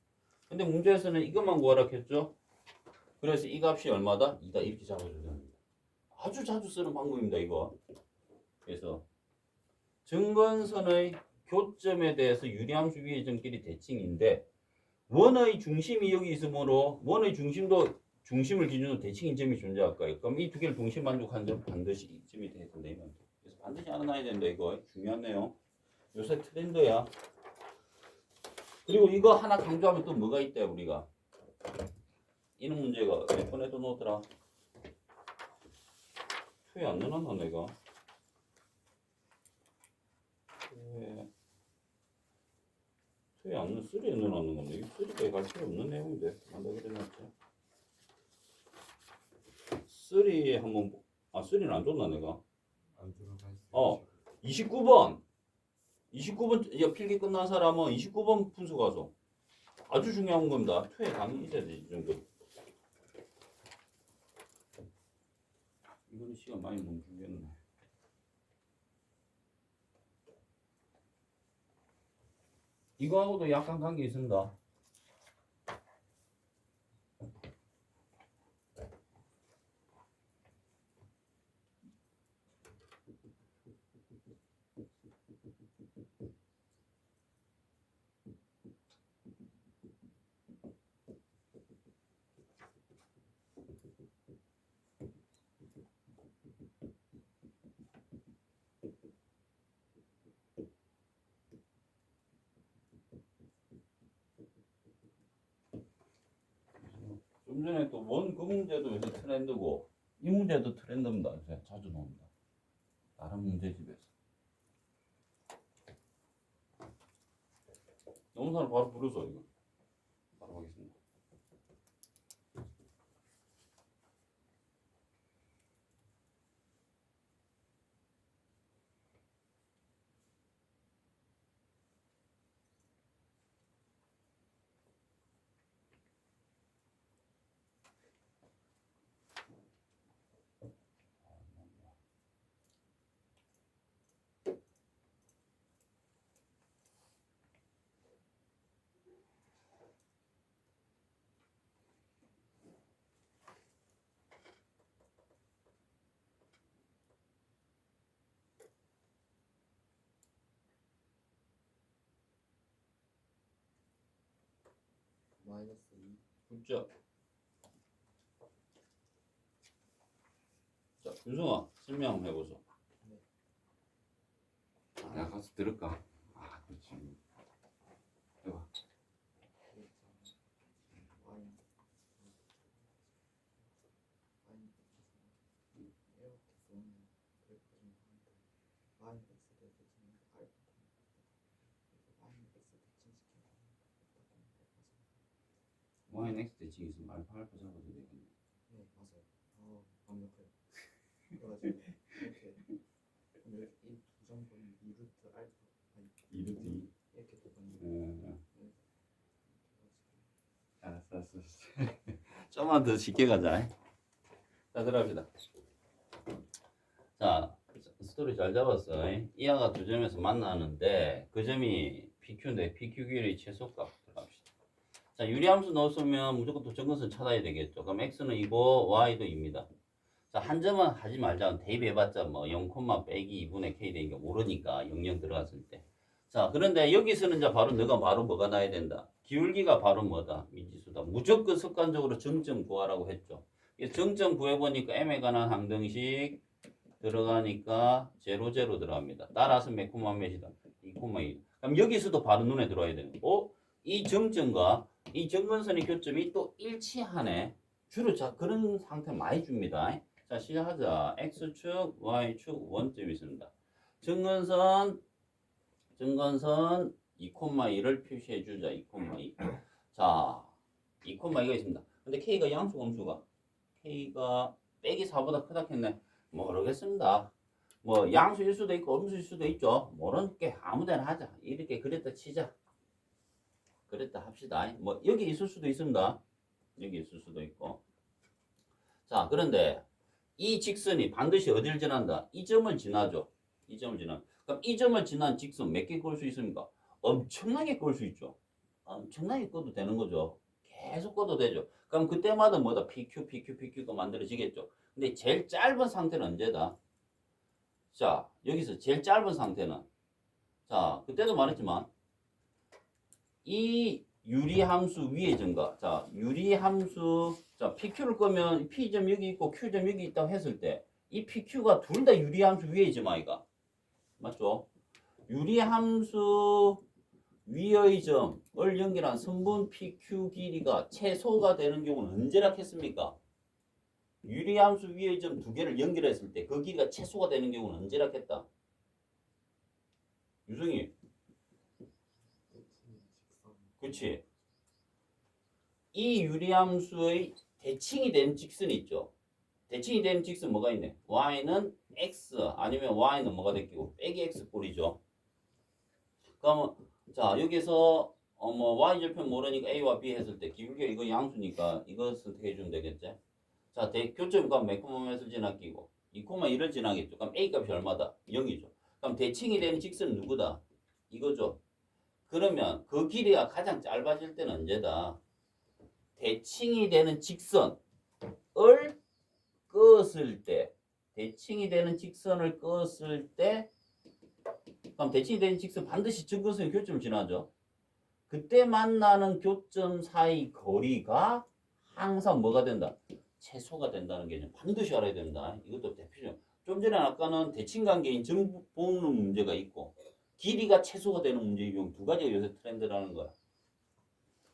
근데 문제에서는 이것만 구하라 했죠. 그래서 이 값이 얼마다? 2다. 이렇게 잡아줘야 됩니다. 아주 자주 쓰는 방법입니다. 이거. 그래서 증건선의 교점에 대해서 유리함수 위의 점끼리 대칭인데 원의 중심이 여기 있으므로 원의 중심도 중심을 기준으로 대칭인 점이 존재할 거예요. 그럼 이 두 개를 동시에 만족하는 점 반드시 이 점이 돼야 된다. 그래서 반드시 알아놔야 된다. 이거 중요한 내용. 요새 트렌드야. 그리고 이거 하나 강조하면 또 뭐가 있대 우리가. 이런 문제가 몇 번에도 놓더라. 표에 안 넣어놨나 내가. 표에 안 넣어, 3에 넣어놨는 건데, 이 3까지 갈 필요 없는 내용인데, 만다 그래놨지. 쓰리 한번 쓰리는 안 줬나 내가? 안 들어가 있어요. 29번 이제 필기 끝난 사람은 29번 분수 가서 아주 중요한 겁니다. 투에 당연히 있어야 돼, 이 정도. 이거는 시간 많이 멈추겠네. 이거하고도 약간 관계 있습니다. 좀 전에 또 원 그 문제도 요새 트렌드고 이 문제도 트렌드입니다. 요새 자주 나옵니다. 다른 문제집에서. 영상을 바로 부르서 이거 바로 하겠습니다. 마이너스 2. 굿죠. 자, 유승아 설명 해보소. 네. 내가 가서 들을까? 그렇지. 해봐. 와인 x 대칭 있으면 알파 알파 잡아도 되겠네. 네, 맞아요. 완벽해요. 그래가지고 이렇게 오늘 이두 점은 2루트 알파 아니 2루트 2. 이렇게 되거든요. 알았어. 좀만 더 쉽게 가자. 자, 들어갑시다. 자, 스토리 잘 잡았어. 이하가 두 점에서 만나는데 그 점이 PQ인데 PQ 길이 최소값 들어갑시다. 자, 유리함수 넣었으면 무조건 또 정근선 찾아야 되겠죠. 그럼 X는 2고 Y도 2입니다. 자, 한 점은 하지 말자. 대입해봤자 뭐 0, 빼기 2분의 K 되는 게 모르니까 00 들어갔을 때. 자, 그런데 여기서는 이제 바로 너가 바로 뭐가 나야 된다. 기울기가 바로 뭐다? 미지수다. 무조건 습관적으로 정점 구하라고 했죠. 정점 구해보니까 M에 관한 항등식 들어가니까 0, 0 들어갑니다. 따라서 몇 콤마 몇이다? 2,2. 그럼 여기서도 바로 눈에 들어와야 되는 거. 이 정점과 이 정근선의 교점이 또 일치하네. 주로 자 그런 상태 많이 줍니다. 자, 시작하자. X축, Y축 원점이 있습니다. 정근선 2,2를 표시해 주자. 2,2. 자, 2,2가 있습니다. 근데 K가 양수 함수가 K가 빼기 4보다 크다 했네. 모르겠습니다. 뭐 양수일 수도 있고 음수일 수도 있죠. 모르는 게 아무데나 하자. 이렇게 그랬다 치자. 그랬다 합시다. 뭐 여기 있을 수도 있습니다. 여기 있을 수도 있고. 자, 그런데 이 직선이 반드시 어디를 지난다? 이 점을 지나죠. 이 점을 지나. 그럼 이 점을 지난 직선 몇 개 그을 수 있습니까? 엄청나게 그을 수 있죠. 엄청나게 꺼도 되는 거죠. 계속 꺼도 되죠. 그럼 그때마다 뭐다? PQ가 만들어지겠죠. 근데 제일 짧은 상태는 언제다? 자, 여기서 제일 짧은 상태는 자, 그때도 말했지만 이 유리함수 위의 점과 자, 유리함수 자, PQ를 끄면 P점 여기 있고 Q점 여기 있다고 했을 때 이 PQ가 둘 다 유리함수 위의 점 아이가? 맞죠? 유리함수 위의 점을 연결한 선분 PQ 길이가 최소가 되는 경우는 언제라 했습니까? 유리함수 위의 점 두 개를 연결했을 때 그 길이가 최소가 되는 경우는 언제라 했다? 유성이. 그렇지. 이 유리함수의 대칭이 된 직선이 있죠. 대칭이 되는 직선 뭐가 있네? y는 x 아니면 y는 뭐가 됐기고 빼기 x 꼴이죠. 그러면 자 여기서 뭐 y 절편 모르니까 a와 b 했을 때 기울기 이거 양수니까 이거 선택해 주면 되겠지. 자 교점값 몇 콤마에서 지나끼고 2,1을 지나겠죠. 그럼 a 값이 얼마다? 0이죠. 그럼 대칭이 되는 직선은 누구다? 이거죠. 그러면 그 길이가 가장 짧아질 때는 언제다? 대칭이 되는 직선을 끄었을 때, 대칭이 되는 직선을 끄었을 때, 그럼 대칭이 되는 직선 반드시 증근선이 교점을 지나죠. 그때 만나는 교점 사이 거리가 항상 뭐가 된다? 최소가 된다는 개념 반드시 알아야 된다. 이것도 대표적. 좀 전에 아까는 대칭 관계인 점 보는 문제가 있고 길이가 최소가 되는 문제 이 두 가지가 요새 트렌드라는 거야.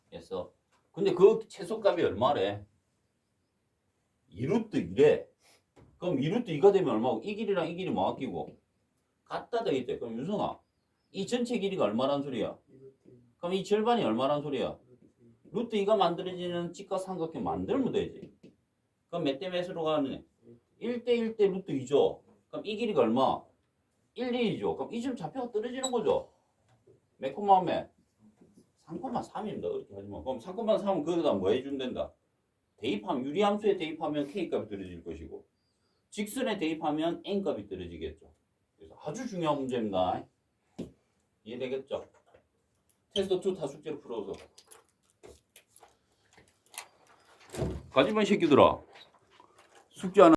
그래서 근데 그 최소값이 얼마래? 2루트 2래. 그럼 2루트 2가 되면 얼마고? 이 길이랑 이 길이 뭐 아끼고? 같다 되겠대. 그럼 유성아 이 전체 길이가 얼마란 소리야? 그럼 이 절반이 얼마란 소리야? 루트 2가 만들어지는 직각삼각형 만들면 되지. 그럼 몇 대 몇으로 가느냐? 1대 1대 루트 2죠. 그럼 이 길이가 얼마? 1, 2죠. 그럼 이 점 좌표가 떨어지는 거죠. 몇 콤마 몇? 3,3입니다. 이렇게 하지만 그럼 3,3은 거기다 뭐 해주면 된다? 대입하면 유리함수에 대입하면 k값이 떨어질 것이고 직선에 대입하면 n값이 떨어지겠죠. 그래서 아주 중요한 문제입니다. 이해되겠죠? 테스트 2 다 숙제로 풀어서 가지마 이 새끼들아 숙제 하나